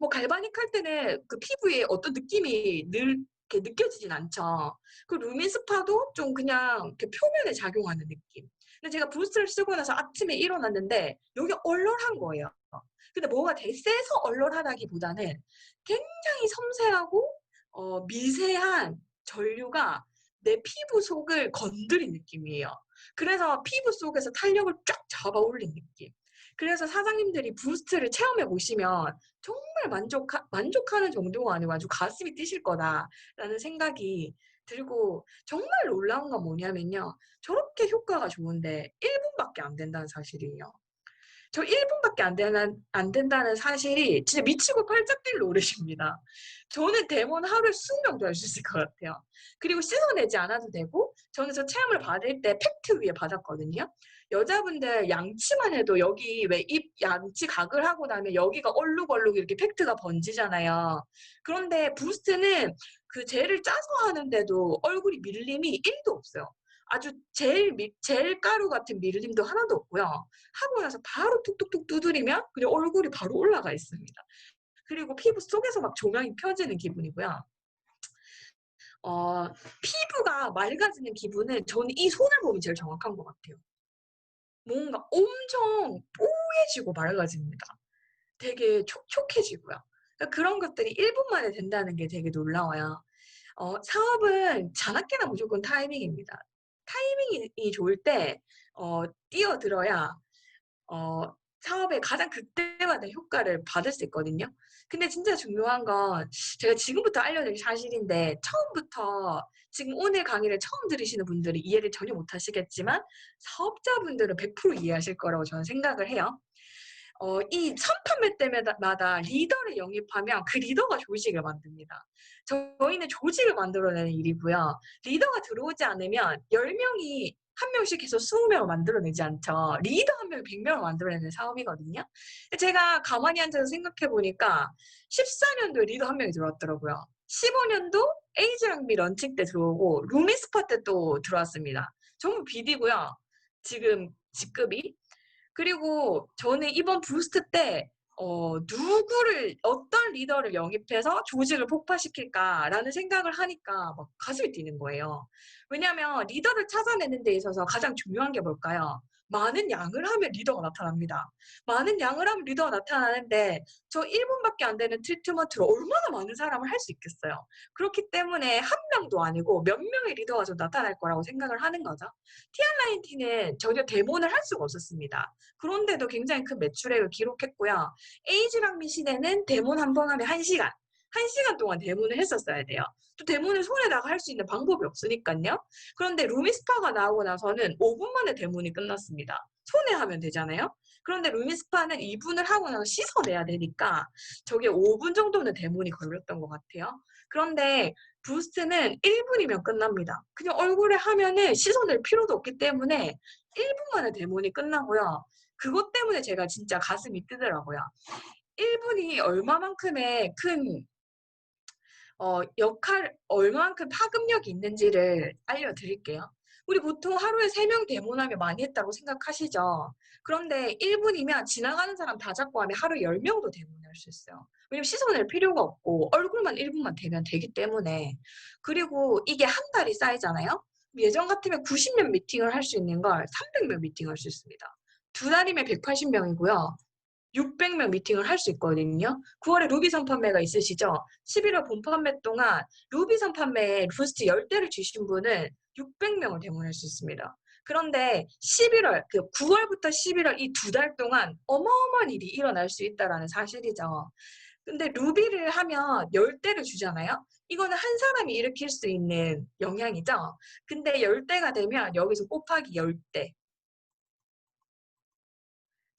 뭐 갈바닉 할 때는 그 피부에 어떤 느낌이 늘 이렇게 느껴지진 않죠. 그 루미스파도 좀 그냥 이렇게 표면에 작용하는 느낌. 근데 제가 부스트를 쓰고 나서 아침에 일어났는데 여기 얼얼한 거예요. 근데 뭐가 되게 세서 얼얼하다기보다는 굉장히 섬세하고 미세한 전류가 내 피부 속을 건드린 느낌이에요. 그래서 피부 속에서 탄력을 쫙 잡아 올린 느낌. 그래서 사장님들이 부스트를 체험해 보시면 정말 만족하는 정도가 아니고 아주 가슴이 뛰실 거다라는 생각이 들고 정말 놀라운 건 뭐냐면요. 저렇게 효과가 좋은데 1분밖에 안 된다는 사실이에요. 저 1분밖에 안 된다는 사실이 진짜 미치고 팔짝 뛸 노릇입니다. 저는 데모는 하루에 20명도 할 수 있을 것 같아요. 그리고 씻어내지 않아도 되고 저는 저 체험을 받을 때 팩트 위에 받았거든요. 여자분들 양치만 해도 여기 왜 입 양치 각을 하고 나면 여기가 얼룩얼룩 이렇게 팩트가 번지잖아요. 그런데 부스트는 그 젤을 짜서 하는데도 얼굴이 밀림이 1도 없어요. 아주 젤 가루 같은 밀림도 하나도 없고요. 하고 나서 바로 툭툭툭 두드리면 그냥 얼굴이 바로 올라가 있습니다. 그리고 피부 속에서 막 조명이 펴지는 기분이고요. 피부가 맑아지는 기분은 저는 이 손을 보면 제일 정확한 것 같아요. 뭔가 엄청 뽀얘지고 맑아집니다. 되게 촉촉해지고요. 그러니까 그런 것들이 1분 만에 된다는 게 되게 놀라워요. 사업은 자나깨나 무조건 타이밍입니다. 타이밍이 좋을 때 뛰어들어야 사업의 가장 극대화된 효과를 받을 수 있거든요. 근데 진짜 중요한 건 제가 지금부터 알려드릴 사실인데 처음부터 지금 오늘 강의를 처음 들으시는 분들이 이해를 전혀 못 하시겠지만 사업자분들은 100% 이해하실 거라고 저는 생각을 해요. 이 선판매 때마다 리더를 영입하면 그 리더가 조직을 만듭니다. 저희는 조직을 만들어내는 일이고요. 리더가 들어오지 않으면 10명이 한 명씩 해서 20명을 만들어내지 않죠. 리더 한 명이 100명을 만들어내는 사업이거든요. 제가 가만히 앉아서 생각해 보니까 14년도에 리더 한 명이 들어왔더라고요. 15년도 에이지랑비 런칭 때 들어오고 루미스파 때 또 들어왔습니다. 전부 BD고요. 지금 직급이. 그리고 저는 이번 부스트 때 누구를 어떤 리더를 영입해서 조직을 폭파시킬까라는 생각을 하니까 막 가슴이 뛰는 거예요. 왜냐하면 리더를 찾아내는 데 있어서 가장 중요한 게 뭘까요? 많은 양을 하면 리더가 나타납니다. 많은 양을 하면 리더가 나타나는데 저 1분밖에 안 되는 트리트먼트로 얼마나 많은 사람을 할 수 있겠어요. 그렇기 때문에 한 명도 아니고 몇 명의 리더가 좀 나타날 거라고 생각을 하는 거죠. TR19은 전혀 데모를 할 수가 없었습니다. 그런데도 굉장히 큰 매출액을 기록했고요. 에이지랑미 시대는 데몬 한 번 하면 1시간. 1시간 동안 데몬을 했었어야 돼요. 또 데몬을 손에다가 할 수 있는 방법이 없으니까요. 그런데 루미스파가 나오고 나서는 5분 만에 데몬이 끝났습니다. 손에 하면 되잖아요. 그런데 루미스파는 2분을 하고 나서 씻어내야 되니까 저게 5분 정도는 데몬이 걸렸던 것 같아요. 그런데 부스트는 1분이면 끝납니다. 그냥 얼굴에 하면은 씻어낼 필요도 없기 때문에 1분 만에 데몬이 끝나고요. 그것 때문에 제가 진짜 가슴이 뜨더라고요. 1분이 얼마만큼의 큰 얼마만큼 파급력이 있는지를 알려드릴게요. 우리 보통 하루에 3명 데모하면 많이 했다고 생각하시죠? 그런데 1분이면 지나가는 사람 다 잡고 하면 하루 10명도 데모할 수 있어요. 왜냐면 씻어낼 필요가 없고 얼굴만 1분만 되면 되기 때문에. 그리고 이게 한 달이 쌓이잖아요? 예전 같으면 90명 미팅을 할 수 있는 걸 300명 미팅할 수 있습니다. 2달이면 180명이고요. 600명 미팅을 할 수 있거든요. 9월에 루비선 판매가 있으시죠? 11월 본 판매 동안 루비선 판매에 부스트 10대를 주신 분은 600명을 대문할 수 있습니다. 그런데 9월부터 11월 이 2달 동안 어마어마한 일이 일어날 수 있다는 사실이죠. 근데 루비를 하면 10대를 주잖아요. 이거는 한 사람이 일으킬 수 있는 영향이죠. 근데 10대가 되면 여기서 곱하기 10대.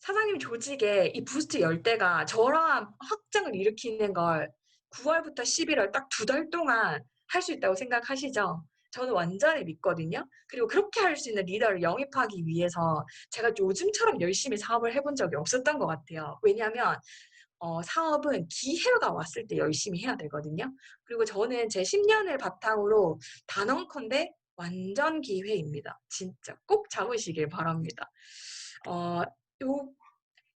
사장님 조직에 이 부스트 10대가 저러한 확장을 일으키는 걸 9월부터 11월 딱 2달 동안 할 수 있다고 생각하시죠? 저는 완전히 믿거든요. 그리고 그렇게 할 수 있는 리더를 영입하기 위해서 제가 요즘처럼 열심히 사업을 해본 적이 없었던 것 같아요. 왜냐하면 사업은 기회가 왔을 때 열심히 해야 되거든요. 그리고 저는 제 10년을 바탕으로 단언컨대 완전 기회입니다. 진짜 꼭 잡으시길 바랍니다. 요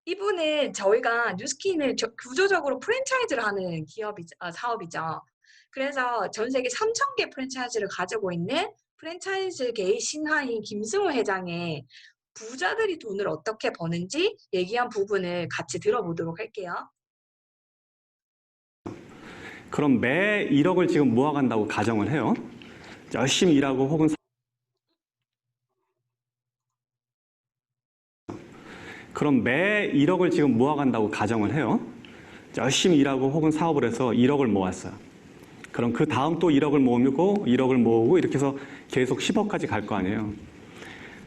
이분은 저희가 뉴스킨을 구조적으로 프랜차이즈를 하는 사업이죠. 그래서 전 세계 3,000개 프랜차이즈를 가지고 있는 프랜차이즈계의 신하인 김승호 회장의 부자들이 돈을 어떻게 버는지 얘기한 부분을 같이 들어보도록 할게요. 그럼 매 1억을 지금 모아간다고 가정을 해요. 열심히 일하고 혹은 그럼 매 1억을 지금 모아간다고 가정을 해요. 열심히 일하고 혹은 사업을 해서 1억을 모았어요. 그럼 그 다음 또 1억을 모으고 1억을 모으고 이렇게 해서 계속 10억까지 갈 거 아니에요.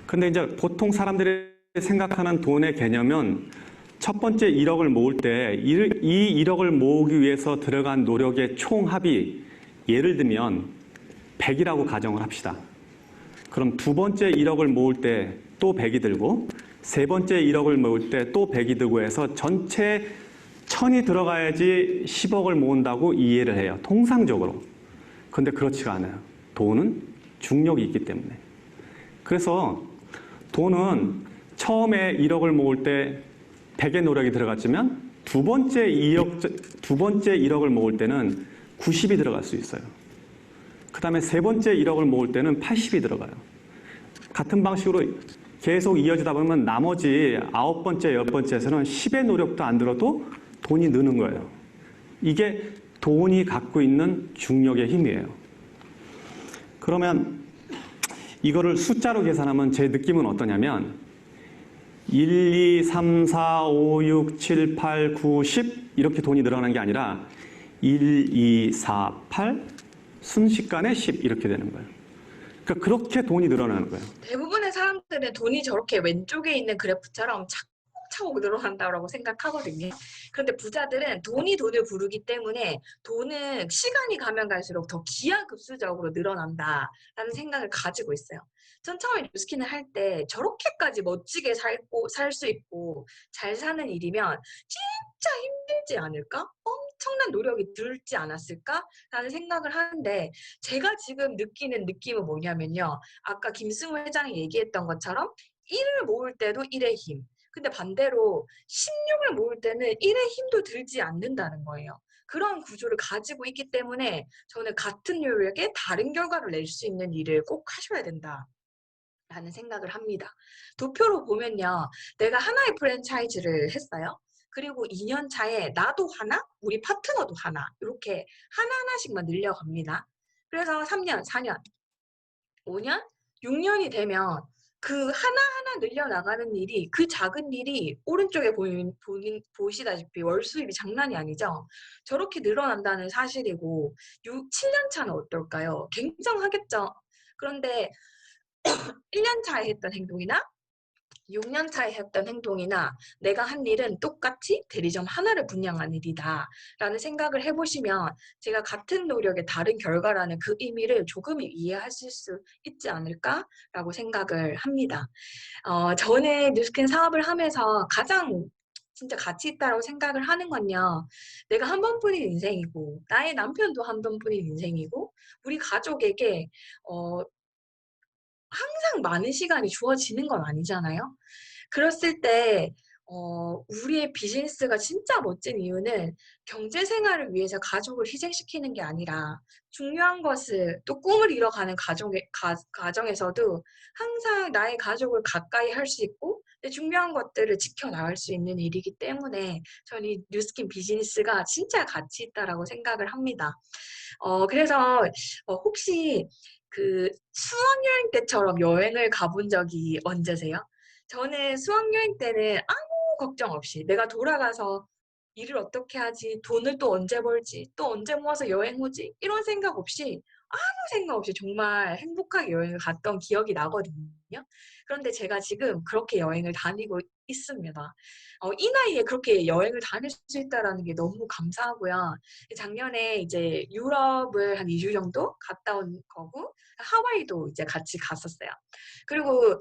근데 이제 보통 사람들이 생각하는 돈의 개념은 첫 번째 1억을 모을 때 이 1억을 모으기 위해서 들어간 노력의 총합이 예를 들면 100이라고 가정을 합시다. 그럼 두 번째 1억을 모을 때 또 100이 들고 세 번째 1억을 모을 때 또 100이 들고 해서 전체 1000이 들어가야지 10억을 모은다고 이해를 해요. 통상적으로. 근데 그렇지가 않아요. 돈은 중력이 있기 때문에. 그래서 돈은 처음에 1억을 모을 때 100의 노력이 들어갔지만 두 번째 1억을 모을 때는 90이 들어갈 수 있어요. 그 다음에 세 번째 1억을 모을 때는 80이 들어가요. 같은 방식으로 계속 이어지다 보면 나머지 9번째, 10번째에서는 10의 노력도 안 들어도 돈이 느는 거예요. 이게 돈이 갖고 있는 중력의 힘이에요. 그러면 이거를 숫자로 계산하면 제 느낌은 어떠냐면 1, 2, 3, 4, 5, 6, 7, 8, 9, 10 이렇게 돈이 늘어나는 게 아니라 1, 2, 4, 8 순식간에 10 이렇게 되는 거예요. 그러니까 그렇게 돈이 늘어나는 거예요. 대부분의 사람들은 돈이 저렇게 왼쪽에 있는 그래프처럼 차고 늘어난다고 생각하거든요. 그런데 부자들은 돈이 돈을 부르기 때문에 돈은 시간이 가면 갈수록 더 기하급수적으로 늘어난다라는 생각을 가지고 있어요. 전 처음에 뉴스킨을 할 때 저렇게까지 멋지게 살고 살 수 있고 잘 사는 일이면 진짜 힘들지 않을까? 엄청난 노력이 들지 않았을까?라는 생각을 하는데 제가 지금 느끼는 느낌은 뭐냐면요. 아까 김승우 회장이 얘기했던 것처럼 1을 모을 때도 1의 힘. 근데 반대로 16을 모을 때는 1의 힘도 들지 않는다는 거예요. 그런 구조를 가지고 있기 때문에 저는 같은 요리에게 다른 결과를 낼 수 있는 일을 꼭 하셔야 된다. 라는 생각을 합니다. 도표로 보면요. 내가 하나의 프랜차이즈를 했어요. 그리고 2년 차에 나도 하나, 우리 파트너도 하나 이렇게 하나하나씩만 늘려갑니다. 그래서 3년, 4년, 5년, 6년이 되면 그 하나하나 늘려나가는 일이 그 작은 일이 오른쪽에 보시다시피 월 수입이 장난이 아니죠. 저렇게 늘어난다는 사실이고 7년 차는 어떨까요? 굉장하겠죠. 그런데 1년 차에 했던 행동이나 6년 차에 했던 행동이나 내가 한 일은 똑같이 대리점 하나를 분양한 일이다 라는 생각을 해보시면 제가 같은 노력의 다른 결과라는 그 의미를 조금 이해하실 수 있지 않을까라고 생각을 합니다. 저는 뉴스킨 사업을 하면서 가장 진짜 가치 있다고 생각을 하는 건요. 내가 한 번뿐인 인생이고 나의 남편도 한 번뿐인 인생이고 우리 가족에게 항상 많은 시간이 주어지는 건 아니잖아요. 그랬을 때 우리의 비즈니스가 진짜 멋진 이유는 경제 생활을 위해서 가족을 희생시키는 게 아니라 중요한 것을 또 꿈을 이뤄가는 가정에서도 항상 나의 가족을 가까이 할 수 있고 중요한 것들을 지켜나갈 수 있는 일이기 때문에 저는 이 뉴스킨 비즈니스가 진짜 가치 있다라고 생각을 합니다. 그래서 혹시 그 수학여행 때처럼 여행을 가본 적이 언제세요? 저는 수학여행 때는 아무 걱정 없이 내가 돌아가서 일을 어떻게 하지, 돈을 또 언제 벌지, 또 언제 모아서 여행 오지 이런 생각 없이 아무 생각 없이 정말 행복하게 여행을 갔던 기억이 나거든요. 그런데 제가 지금 그렇게 여행을 다니고 있습니다. 이 나이에 그렇게 여행을 다닐 수 있다라는 게 너무 감사하고요. 작년에 이제 유럽을 한 2주 정도 갔다 온 거고 하와이도 이제 같이 갔었어요. 그리고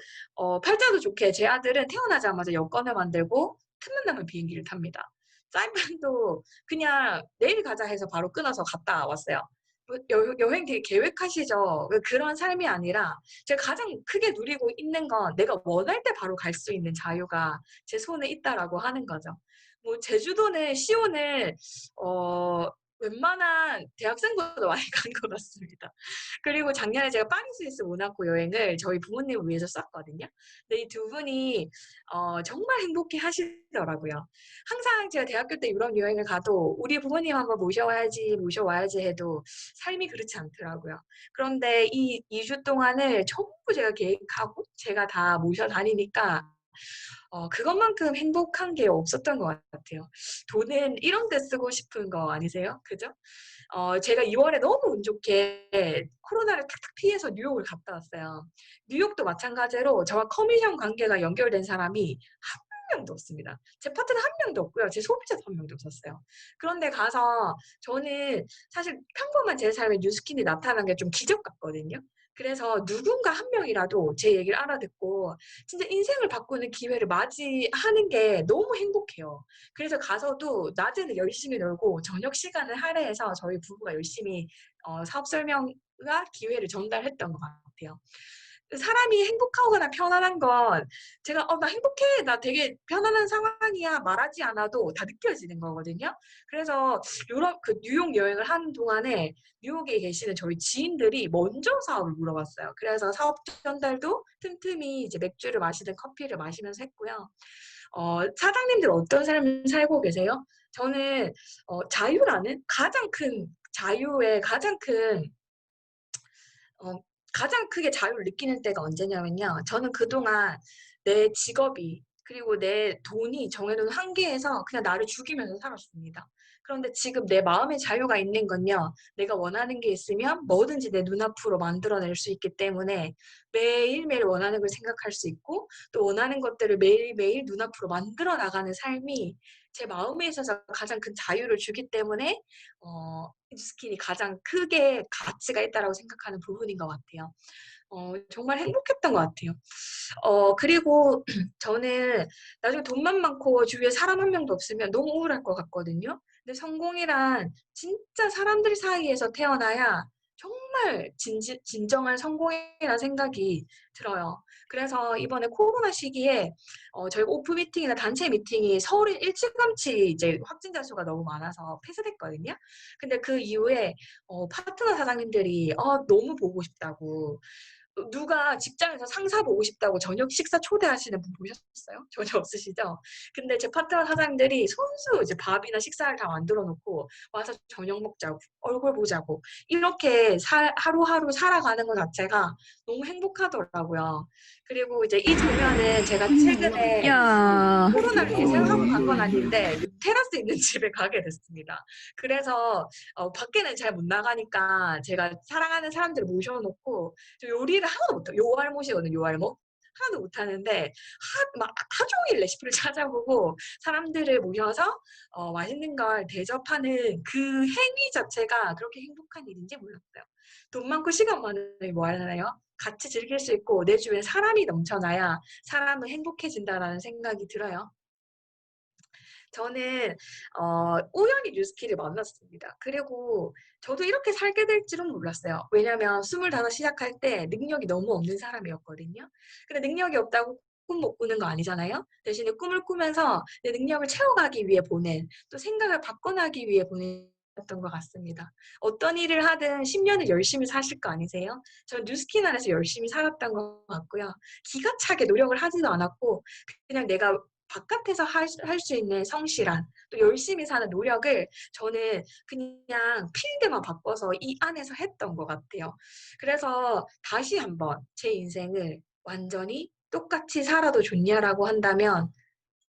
팔자도 좋게 제 아들은 태어나자마자 여권을 만들고 틈만 나면 비행기를 탑니다. 사이판도 그냥 내일 가자 해서 바로 끊어서 갔다 왔어요. 뭐 여행 되게 계획하시죠? 그런 삶이 아니라 제가 가장 크게 누리고 있는 건 내가 원할 때 바로 갈 수 있는 자유가 제 손에 있다라고 하는 거죠. 뭐 제주도는 시온을 웬만한 대학생보다 많이 간 것 같습니다. 그리고 작년에 제가 파리 스위스 모나코 여행을 저희 부모님을 위해서 썼거든요. 근데 이 두 분이 정말 행복해 하시더라고요. 항상 제가 대학교 때 유럽 여행을 가도 우리 부모님 한번 모셔와야지 해도 삶이 그렇지 않더라고요. 그런데 이 2주 동안을 전부 제가 계획하고 제가 다 모셔 다니니까 그것만큼 행복한 게 없었던 것 같아요. 돈은 이런 데 쓰고 싶은 거 아니세요? 그죠? 제가 2월에 너무 운 좋게 코로나를 탁탁 피해서 뉴욕을 갔다 왔어요. 뉴욕도 마찬가지로 저와 커미션 관계가 연결된 사람이 한 명도 없습니다. 제 파트너 한 명도 없고요. 제 소비자도 한 명도 없었어요. 그런데 가서 저는 사실 평범한 제 삶에 뉴스킨이 나타난 게 좀 기적 같거든요. 그래서 누군가 한 명이라도 제 얘기를 알아듣고 진짜 인생을 바꾸는 기회를 맞이하는 게 너무 행복해요. 그래서 가서도 낮에는 열심히 놀고 저녁 시간을 할애해서 저희 부부가 열심히 사업 설명과 기회를 전달했던 것 같아요. 사람이 행복하거나 편안한 건 제가 나 행복해, 나 되게 편안한 상황이야 말하지 않아도 다 느껴지는 거거든요. 그래서 유럽 그 뉴욕 여행을 하는 동안에 뉴욕에 계시는 저희 지인들이 먼저 사업을 물어봤어요. 그래서 사업 전달도 틈틈이 이제 맥주를 마시든 커피를 마시면서 했고요. 사장님들 어떤 삶을 살고 계세요? 저는 자유라는 가장 큰 자유의 어, 가장 크게 자유를 느끼는 때가 언제냐면요. 저는 그동안 내 직업이 그리고 내 돈이 정해놓은 한계에서 그냥 나를 죽이면서 살았습니다. 그런데 지금 내 마음의 자유가 있는 건요. 내가 원하는 게 있으면 뭐든지 내 눈앞으로 만들어낼 수 있기 때문에 매일매일 원하는 걸 생각할 수 있고 또 원하는 것들을 매일매일 눈앞으로 만들어 나가는 삶이 제 마음에 있어서 가장 큰 자유를 주기 때문에 뉴스킨이 가장 크게 가치가 있다라고 생각하는 부분인 것 같아요. 정말 행복했던 것 같아요. 그리고 저는 나중에 돈만 많고 주위에 사람 한 명도 없으면 너무 우울할 것 같거든요. 근데 성공이란 진짜 사람들 사이에서 태어나야 정말 진정한 성공이라는 생각이 들어요. 그래서 이번에 코로나 시기에 저희가 오프 미팅이나 단체 미팅이 서울에 일찌감치 이제 확진자 수가 너무 많아서 폐쇄됐거든요. 근데 그 이후에 파트너 사장님들이 너무 보고 싶다고 누가 직장에서 상사 보고 싶다고 저녁 식사 초대하시는 분 보셨어요? 전혀 없으시죠? 근데 제 파트너 사장들이 손수 이제 밥이나 식사를 다 만들어 놓고 와서 저녁 먹자고, 얼굴 보자고 이렇게 하루하루 살아가는 것 자체가 너무 행복하더라고요. 그리고 이제 이 장면은 제가 최근에 야, 코로나를 예상하고 간 건 아닌데 테라스 있는 집에 가게 됐습니다. 그래서 밖에는 잘 못 나가니까 제가 사랑하는 사람들을 모셔놓고 저 요리를 하나도 못해요. 요알못이거든요. 요알못. 하나도 못하는데 막 하루 종일 레시피를 찾아보고 사람들을 모셔서 맛있는 걸 대접하는 그 행위 자체가 그렇게 행복한 일인지 몰랐어요. 돈 많고 시간 많으면 뭐 하나요? 같이 즐길 수 있고 내 주변에 사람이 넘쳐나야 사람은 행복해진다라는 생각이 들어요. 저는 우연히 뉴스키를 만났습니다. 그리고 저도 이렇게 살게 될 줄은 몰랐어요. 왜냐면 25 시작할 때 능력이 너무 없는 사람이었거든요. 근데 능력이 없다고 꿈 못 꾸는 거 아니잖아요. 대신에 꿈을 꾸면서 내 능력을 채워가기 위해 보낸 또 생각을 바꿔나기 위해 보냈던 것 같습니다. 어떤 일을 하든 10년을 열심히 사실 거 아니세요? 전 뉴스킨 안에서 열심히 살았던 것 같고요. 기가 차게 노력을 하지도 않았고 그냥 내가 바깥에서 할 수 있는 성실한 또 열심히 사는 노력을 저는 그냥 필드만 바꿔서 이 안에서 했던 것 같아요. 그래서 다시 한번 제 인생을 완전히 똑같이 살아도 좋냐라고 한다면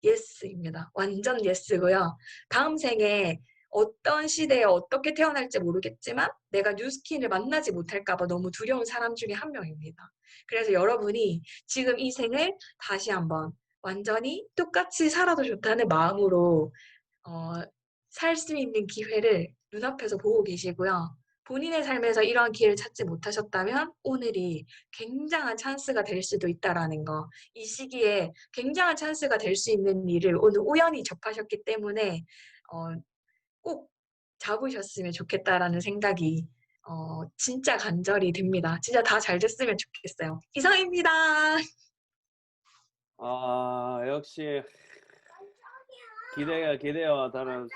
예스입니다. 완전 예스고요. 다음 생에 어떤 시대에 어떻게 태어날지 모르겠지만 내가 뉴스킨을 만나지 못할까 봐 너무 두려운 사람 중에 한 명입니다. 그래서 여러분이 지금 이 생을 다시 한번 완전히 똑같이 살아도 좋다는 마음으로 살 수 있는 기회를 눈앞에서 보고 계시고요. 본인의 삶에서 이러한 기회를 찾지 못하셨다면 오늘이 굉장한 찬스가 될 수도 있다라는 거. 이 시기에 굉장한 찬스가 될 수 있는 일을 오늘 우연히 접하셨기 때문에 꼭 잡으셨으면 좋겠다라는 생각이 진짜 간절히 듭니다. 진짜 다 잘 됐으면 좋겠어요. 이상입니다. 아, 역시 기대와 다른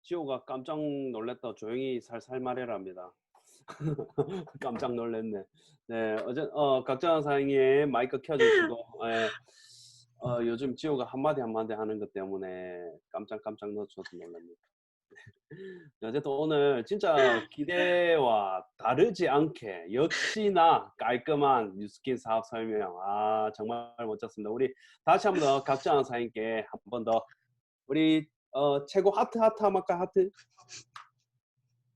지호가 깜짝 놀랬다. 조용히 살살 말해랍니다. 깜짝 놀랐네. 네, 각자 사장님 마이크 켜주시고, 예, 요즘 지호가 한마디 하는 것 때문에 깜짝 저도 놀랍니다. 어쨌든 오늘 진짜 기대와 다르지 않게 역시나 깔끔한 뉴스킨 사업 설명 정말 멋졌습니다. 우리 다시 한 번 더 각자 사장님께 한 번 더 우리 최고 하트 한번 할까? 하트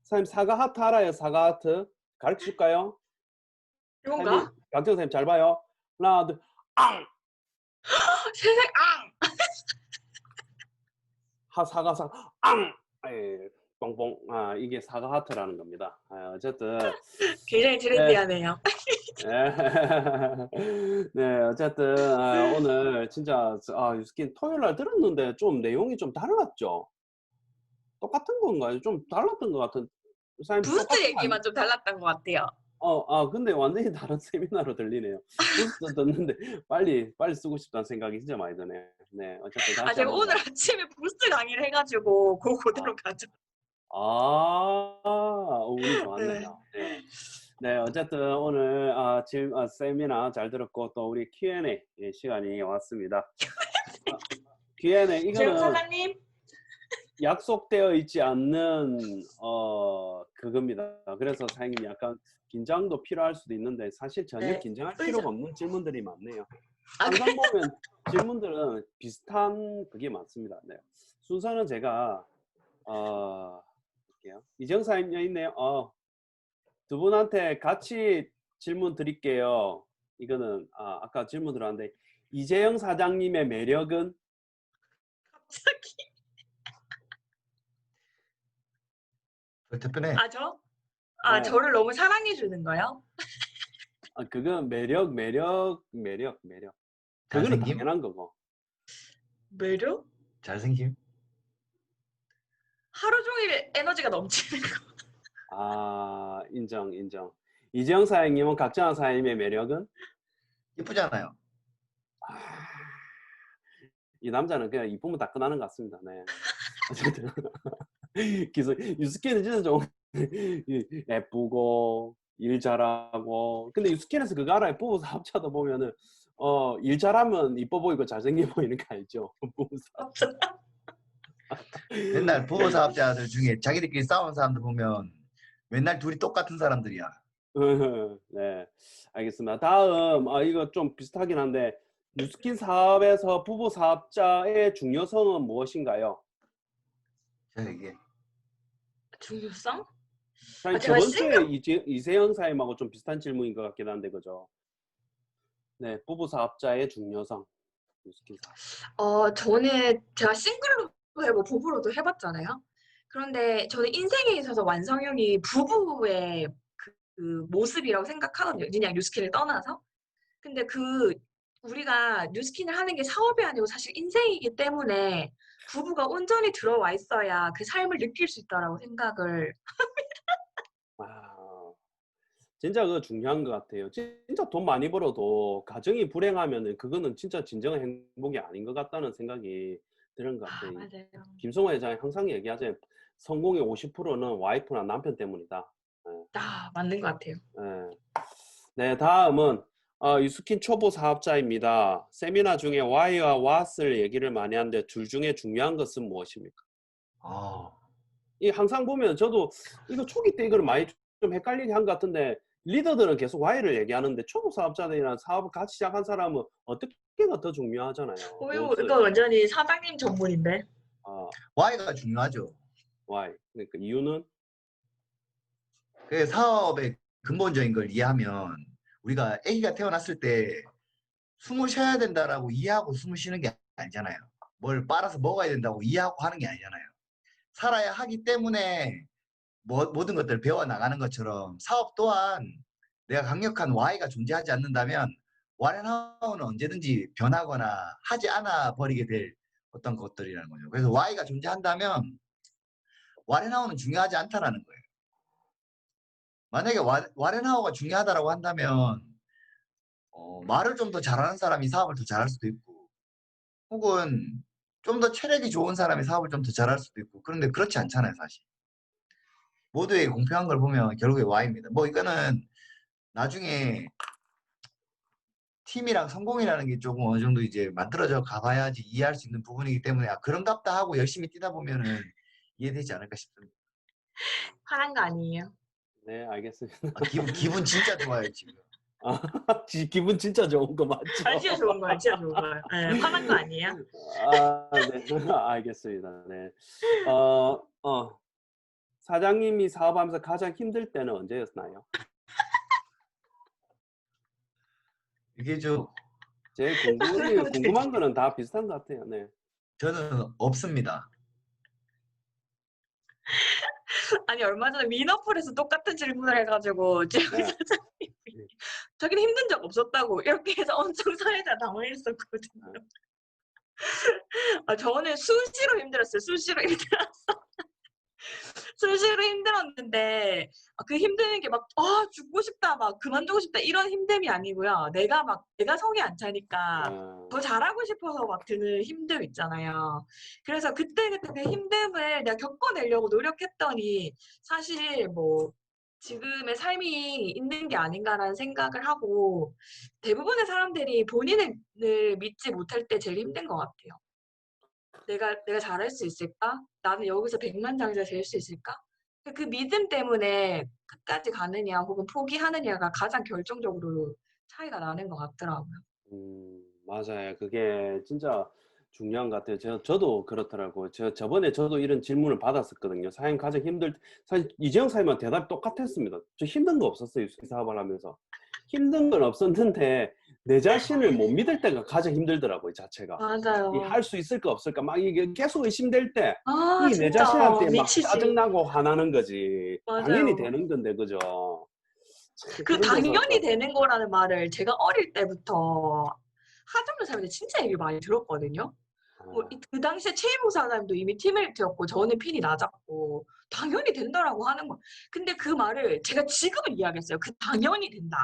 사장님 사과 하트 알아요? 사과 하트 가르쳐 줄까요? 이건가? 각자 사장님 잘 봐요. 하나 둘 앙! 세상 사과 앙! 예, 뻥뻥 이게 사과 하트라는 겁니다. 어쨌든 굉장히 네. 트렌디하네요. 네, 어쨌든 오늘 진짜 뉴스킨 토요일 날 들었는데 좀 내용이 좀 달랐죠? 똑같은 건가요? 좀 달랐던 것 같은. 사장님 부스트 똑같은 거 얘기만 좀 달랐던 것 같아요. 근데 완전히 다른 세미나로 들리네요. 부스트 듣는데 빨리 쓰고 싶다는 생각이 진짜 많이 드네요. 네, 어쨌든 다시 제가 한번 오늘 아침에 부스트 강의를 해가지고 그대로 가죠. 운이 네. 좋았네요. 네. 네, 어쨌든 오늘 지금 세미나 잘 들었고 또 우리 Q&A 시간이 왔습니다. Q&A 재영 이거는 사장님. 약속되어 있지 않는 그겁니다. 그래서 사장님이 약간 긴장도 필요할 수도 있는데 사실 전혀 네. 긴장할 의자. 필요가 없는 질문들이 많네요. 아, 항상 보면 질문들은 비슷한 그게 많습니다. 네. 순서는 제가 볼게요. 이정사님 여기 있네요. 두 분한테 같이 질문 드릴게요. 이거는 아까 질문 들어왔는데 이재영 사장님의 매력은 갑자기. 대표네. 아, 네. 저를 너무 사랑해 주는 거요? 그건 매력. 그거는 잘생김? 당연한 거고. 매력? 잘생김? 하루 종일 에너지가 넘치는 거. 인정. 이재영 사장님은 각정한 사장님의 매력은 이쁘잖아요. 이 남자는 그냥 이쁘면 다 끝나는 것 같습니다. 네. 어쨌든 그래서 유스케는 진짜 좀 예쁘고 일 잘하고 근데 유스케에서 그거 알아요? 부부 사업자도 보면은 일 잘하면 이뻐 보이고 잘생겨 보이는 거 알죠? 부부 사업자. 맨날 부부 사업자들 중에 자기들끼리 싸우는 사람들 보면 맨날 둘이 똑같은 사람들이야. 네, 알겠습니다. 다음 이거 좀 비슷하긴 한데 뉴스킨 사업에서 부부 사업자의 중요성은 무엇인가요? 이게 중요성? 사실 제가 저번 주에 이세영 사임하고 좀 비슷한 질문인 것 같긴 한데 그죠? 네, 부부 사업자의 중요성. 뉴스킨 사업. 저는 제가 싱글로도 해보고 부부로도 해봤잖아요. 그런데 저는 인생에 있어서 완성형이 부부의 그 모습이라고 생각하거든요. 그냥 뉴스킨을 떠나서. 근데 우리가 뉴스킨을 하는 게 사업이 아니고 사실 인생이기 때문에 부부가 온전히 들어와 있어야 그 삶을 느낄 수 있다라고 생각을. 진짜 그거 중요한 것 같아요. 진짜 돈 많이 벌어도 가정이 불행하면은 그거는 진짜 진정한 행복이 아닌 것 같다는 생각이 드는 것 같아요. 맞아요. 김성호 회장이 항상 얘기하잖아요. 성공의 50%는 와이프나 남편 때문이다. 맞는 것 같아요. 네, 다음은 유스킨 초보 사업자입니다. 세미나 중에 Why와 What을 얘기를 많이 하는데 둘 중에 중요한 것은 무엇입니까? 이 항상 보면 저도 이거 초기 때 이걸 많이 좀 헷갈리게 한 것 같은데 리더들은 계속 Why를 얘기하는데 초보 사업자들이나 사업을 같이 시작한 사람은 어떻게가 더 중요하잖아요. 이거 완전히 사장님 전문인데. Y가 중요하죠. Why? 그러니까 이유는 그 사업의 근본적인 걸 이해하면 우리가 아기가 태어났을 때 숨을 쉬어야 된다라고 이해하고 숨을 쉬는 게 아니잖아요. 뭘 빨아서 먹어야 된다고 이해하고 하는 게 아니잖아요. 살아야 하기 때문에 모든 것들을 배워 나가는 것처럼 사업 또한 내가 강력한 Y가 존재하지 않는다면 와렌하우는 언제든지 변하거나 하지 않아 버리게 될 어떤 것들이라는 거죠. 그래서 Y가 존재한다면 와렌하우는 중요하지 않다라는 거예요. 만약에 와렌하우가 중요하다라고 한다면 말을 좀 더 잘하는 사람이 사업을 더 잘할 수도 있고 혹은 좀 더 체력이 좋은 사람이 사업을 좀 더 잘할 수도 있고 그런데 그렇지 않잖아요 사실. 모두에게 공평한 걸 보면 결국에 Y입니다. 뭐 이거는 나중에 팀이랑 성공이라는 게 조금 어느 정도 이제 만들어져 가봐야지 이해할 수 있는 부분이기 때문에 그런갑다 하고 열심히 뛰다 보면은 이해되지 않을까 싶습니다. 화난 거 아니에요? 네, 알겠습니다. 기분 진짜 좋아요 지금. 기분 진짜 좋은 거 맞죠? 진짜 좋은 거예요. 진짜 좋은 거예요. 네, 화난 거 아니에요? 네. 알겠습니다. 네. 사장님이 사업하면서 가장 힘들 때는 언제였나요? 이게 좀 제일 궁금한 거는 다 비슷한 것 같아요. 네. 저는 없습니다. 아니 얼마 전에 위너풀에서 똑같은 질문을 해가지고 네. 사장님이 자기는 힘든 적 없었다고 이렇게 해서 엄청 사회자 당황했었거든요. 저는 수시로 힘들었어요. 수시로 힘들었는데 그 힘드는 게 막 죽고 싶다 막 그만두고 싶다 이런 힘듦이 아니고요. 내가 성이 안 차니까 더 잘하고 싶어서 막 드는 힘듦 있잖아요. 그래서 그때 그 힘듦을 내가 겪어내려고 노력했더니 사실 뭐 지금의 삶이 있는 게 아닌가라는 생각을 하고 대부분의 사람들이 본인을 믿지 못할 때 제일 힘든 것 같아요. 내가 잘할 수 있을까? 나는 여기서 백만장자 될 수 있을까? 그 믿음 때문에 끝까지 가느냐 혹은 포기하느냐가 가장 결정적으로 차이가 나는 것 같더라고요. 맞아요. 그게 진짜 중요한 것 같아요. 저도 그렇더라고요. 저번에 저도 이런 질문을 받았었거든요. 사장님 가장 사실 이재영 사장님은 대답이 똑같았습니다. 저 힘든 거 없었어요. 이 사업을 하면서. 힘든 건 없었는데 내 자신을 못 믿을 때가 가장 힘들더라고요. 이 자체가. 맞아요. 할 수 있을까 없을까 막 이게 계속 의심될 때 아, 이 내 진짜 자신한테 막 미치지. 짜증나고 화나는 거지. 당연히 맞아요. 되는 건데 그죠? 참 그 그런 데서 당연히 되는 거라는 말을 제가 어릴 때부터 하점을 사는데 진짜 얘기를 많이 들었거든요. 뭐 아, 그 당시에 최일모 사장님도 이미 팀메이트였고 저는 핀이 낮았고 당연히 된다라고 하는 거. 근데 그 말을 제가 지금은 이해하겠어요. 그 당연히 된다.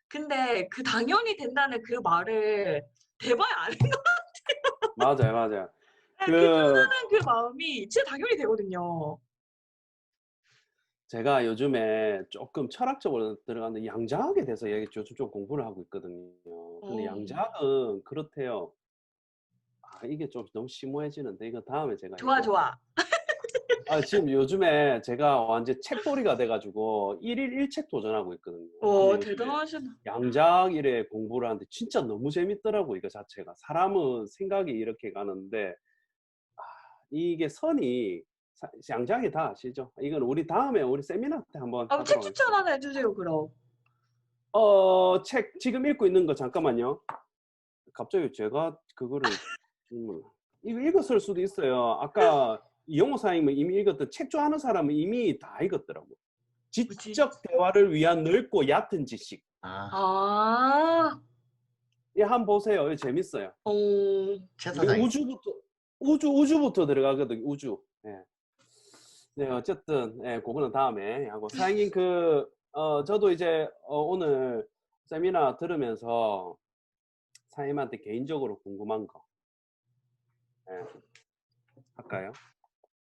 근데 그 당연히 된다는 그 말을 대봐야 아는 거. 맞아요, 맞아요. 그 그 편안한 그 마음이 진짜 당연히 되거든요. 제가 요즘에 조금 철학적으로 들어가는데 양자학에 대해서 요즘 좀 공부를 하고 있거든요. 근데 어, 양자학은 그렇대요. 아, 이게 좀 너무 심오해지는데 이거 다음에 제가 좋아, 얘기할게요. 좋아. 지금 요즘에 제가 완전 책벌이가 돼가지고 일일 일책 도전하고 있거든요. 근데 요즘에 대단하시다. 양자학 일에 공부를 하는데 진짜 너무 재밌더라고 이거 자체가. 사람은 생각이 이렇게 가는데 이게 선이 양자학이 다 아시죠? 이건 우리 다음에 우리 세미나 때 한번 책 하도록 추천 하겠습니다. 하나 해주세요, 그럼. 책 지금 읽고 있는 거 잠깐만요. 갑자기 제가 그거를 이거 읽었을 수도 있어요. 아까 이영호 사장님은 이미 읽었던 책 좋아하는 사람은 이미 다 읽었더라고. 뭐지? 지적 대화를 위한 넓고 얕은 지식. 아, 아, 이 한번 보세요. 이거 재밌어요. 어, 최 이게 사장님. 우주부터 들어가거든요. 우주. 예. 네, 어쨌든 그거는 다음에 하고 사장님 저도 이제 오늘 세미나 들으면서 사장님한테 개인적으로 궁금한 거 예, 할까요?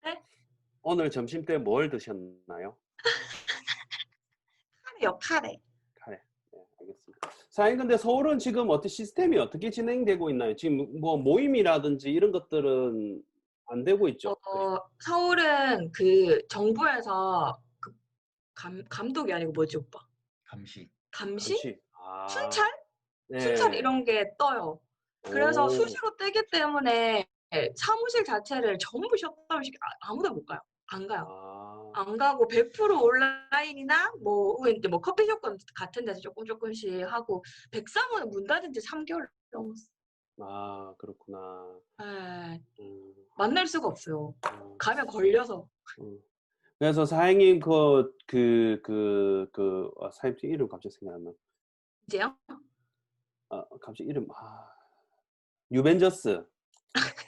네? 오늘 점심 때 뭘 드셨나요? 카레요, 카레. 카레. 네, 알겠습니다. 사장님, 근데 서울은 지금 시스템이 어떻게 진행되고 있나요? 지금 뭐 모임이라든지 이런 것들은 안 되고 있죠? 서울은 그 정부에서 그 감독이 아니고 뭐지, 오빠? 감시. 감시? 감시. 아, 순찰? 순찰 네. 이런 게 떠요. 그래서 오, 수시로 뜨기 때문에 사무실 자체를 전부 셧다운 시켜 아무도 못 가요. 안 가요. 아, 안 가고 100% 온라인이나 뭐 혹은 이제 뭐 커피숍 같은 데서 조금씩 하고 백사무는 문 닫은 지 3개월 넘었어. 그렇구나. 예, 음, 만날 수가 없어요. 음, 가면 걸려서. 음. 그래서 사장님 사장님 이름 갑자기 생각 안 나. 이제요? 갑자기 유벤져스.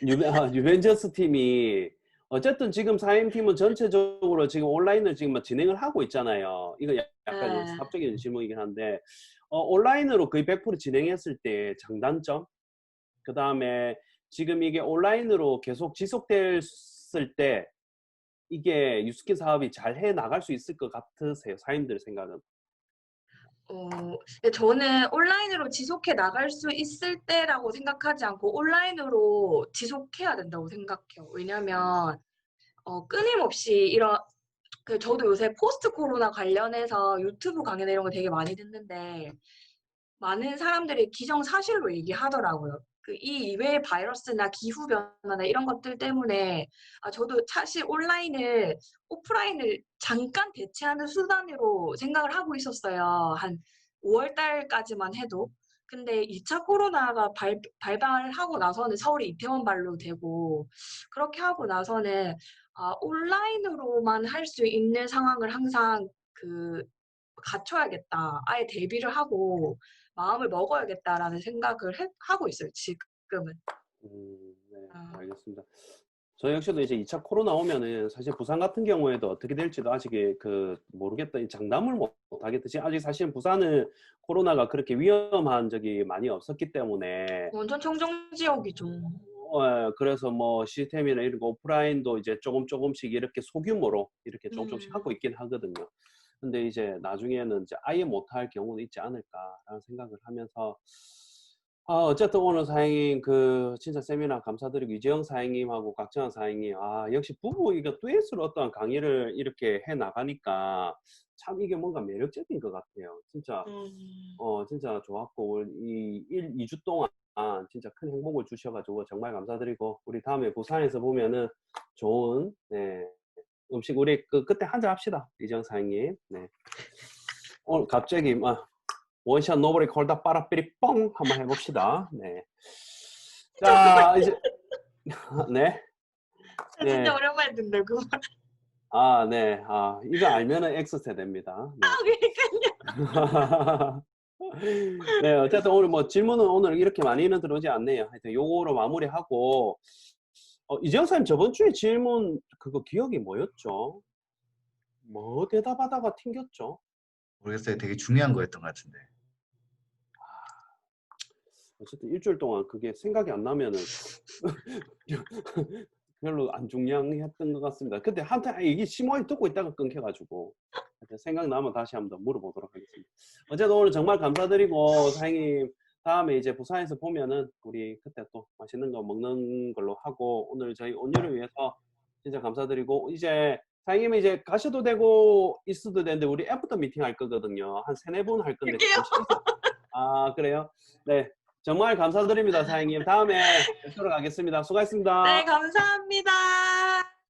유벤져스 팀이 어쨌든 지금 사임 팀은 전체적으로 지금 온라인을 지금 막 진행을 하고 있잖아요. 이거 약간 예. 사업적인 질문이긴 한데 온라인으로 거의 100% 진행했을 때 장단점, 그 다음에 지금 이게 온라인으로 계속 지속됐을 때 이게 유스킨 사업이 잘 해 나갈 수 있을 것 같으세요? 사임들 생각은? 근데 저는 온라인으로 지속해 나갈 수 있을 때라고 생각하지 않고 온라인으로 지속해야 된다고 생각해요. 왜냐면 끊임없이 저도 요새 포스트 코로나 관련해서 유튜브 강연 이런 거 되게 많이 듣는데 많은 사람들이 기정사실로 얘기하더라고요. 이 이외의 바이러스나 기후 변화나 이런 것들 때문에 저도 사실 오프라인을 잠깐 대체하는 수단으로 생각을 하고 있었어요. 한 5월 달까지만 해도. 근데 2차 코로나가 발발하고 나서는 서울이 이태원발로 되고 그렇게 하고 나서는 온라인으로만 할 수 있는 상황을 항상 갖춰야겠다. 아예 대비를 하고 마음을 먹어야겠다라는 생각을 하고 있어요, 지금은. 네, 아, 알겠습니다. 저 역시도 이제 2차 코로나 오면은 사실 부산 같은 경우에도 어떻게 될지도 아직 모르겠다. 이 장담을 못 하겠듯이 아직 사실 부산은 코로나가 그렇게 위험한 적이 많이 없었기 때문에 완전 청정 지역이죠. 그래서 뭐 시스템이나 이런 거 오프라인도 이제 조금씩 이렇게 소규모로 이렇게 조금씩 음, 하고 있긴 하거든요. 근데 이제 나중에는 이제 아예 못할 경우도 있지 않을까라는 생각을 하면서 어쨌든 오늘 사장님 진짜 세미나 감사드리고 이재영 사장님하고 각정한 사장님 역시 부부 이거 듀엣으로 어떠한 강의를 이렇게 해 나가니까 참 이게 뭔가 매력적인 것 같아요. 진짜 음, 진짜 좋았고 이 2주 동안 진짜 큰 행복을 주셔가지고 정말 감사드리고 우리 다음에 부산에서 보면은 좋은 네, 음식 우리 그때 한잔 합시다 이정 사장님. 네. 오늘 갑자기 원샷 노브리 콜다 빠라삐리 뻥 한번 해봅시다. 네. 자 이제 네. 네. 진짜 오랜만에 듣는 그 네. 이거 알면은 X세대입니다. 그러니까요. 네. 네, 어쨌든 오늘 뭐 질문은 오늘 이렇게 많이는 들어오지 않네요. 하여튼 요거로 마무리하고, 이재영 선생님 저번 주에 질문 그거 기억이 뭐였죠? 뭐 대답하다가 튕겼죠? 모르겠어요. 되게 중요한 거였던 것 같은데. 어쨌든 일주일 동안 그게 생각이 안 나면은 별로 안 중요했던 것 같습니다. 근데 한참 이게 심오하게 듣고 있다가 끊겨가지고 생각나면 다시 한번 물어보도록 하겠습니다. 어쨌든 오늘 정말 감사드리고 사장님 다음에 이제 부산에서 보면은 우리 그때 또 맛있는 거 먹는 걸로 하고 오늘 저희 온유를 위해서 진짜 감사드리고 이제 사장님이 이제 가셔도 되고 있어도 되는데 우리 애프터 미팅 할 거거든요. 한 3-4분 할 건데 그래요? 네. 정말 감사드립니다, 사장님. 다음에 뵙도록 하겠습니다. 수고하셨습니다. 네, 감사합니다.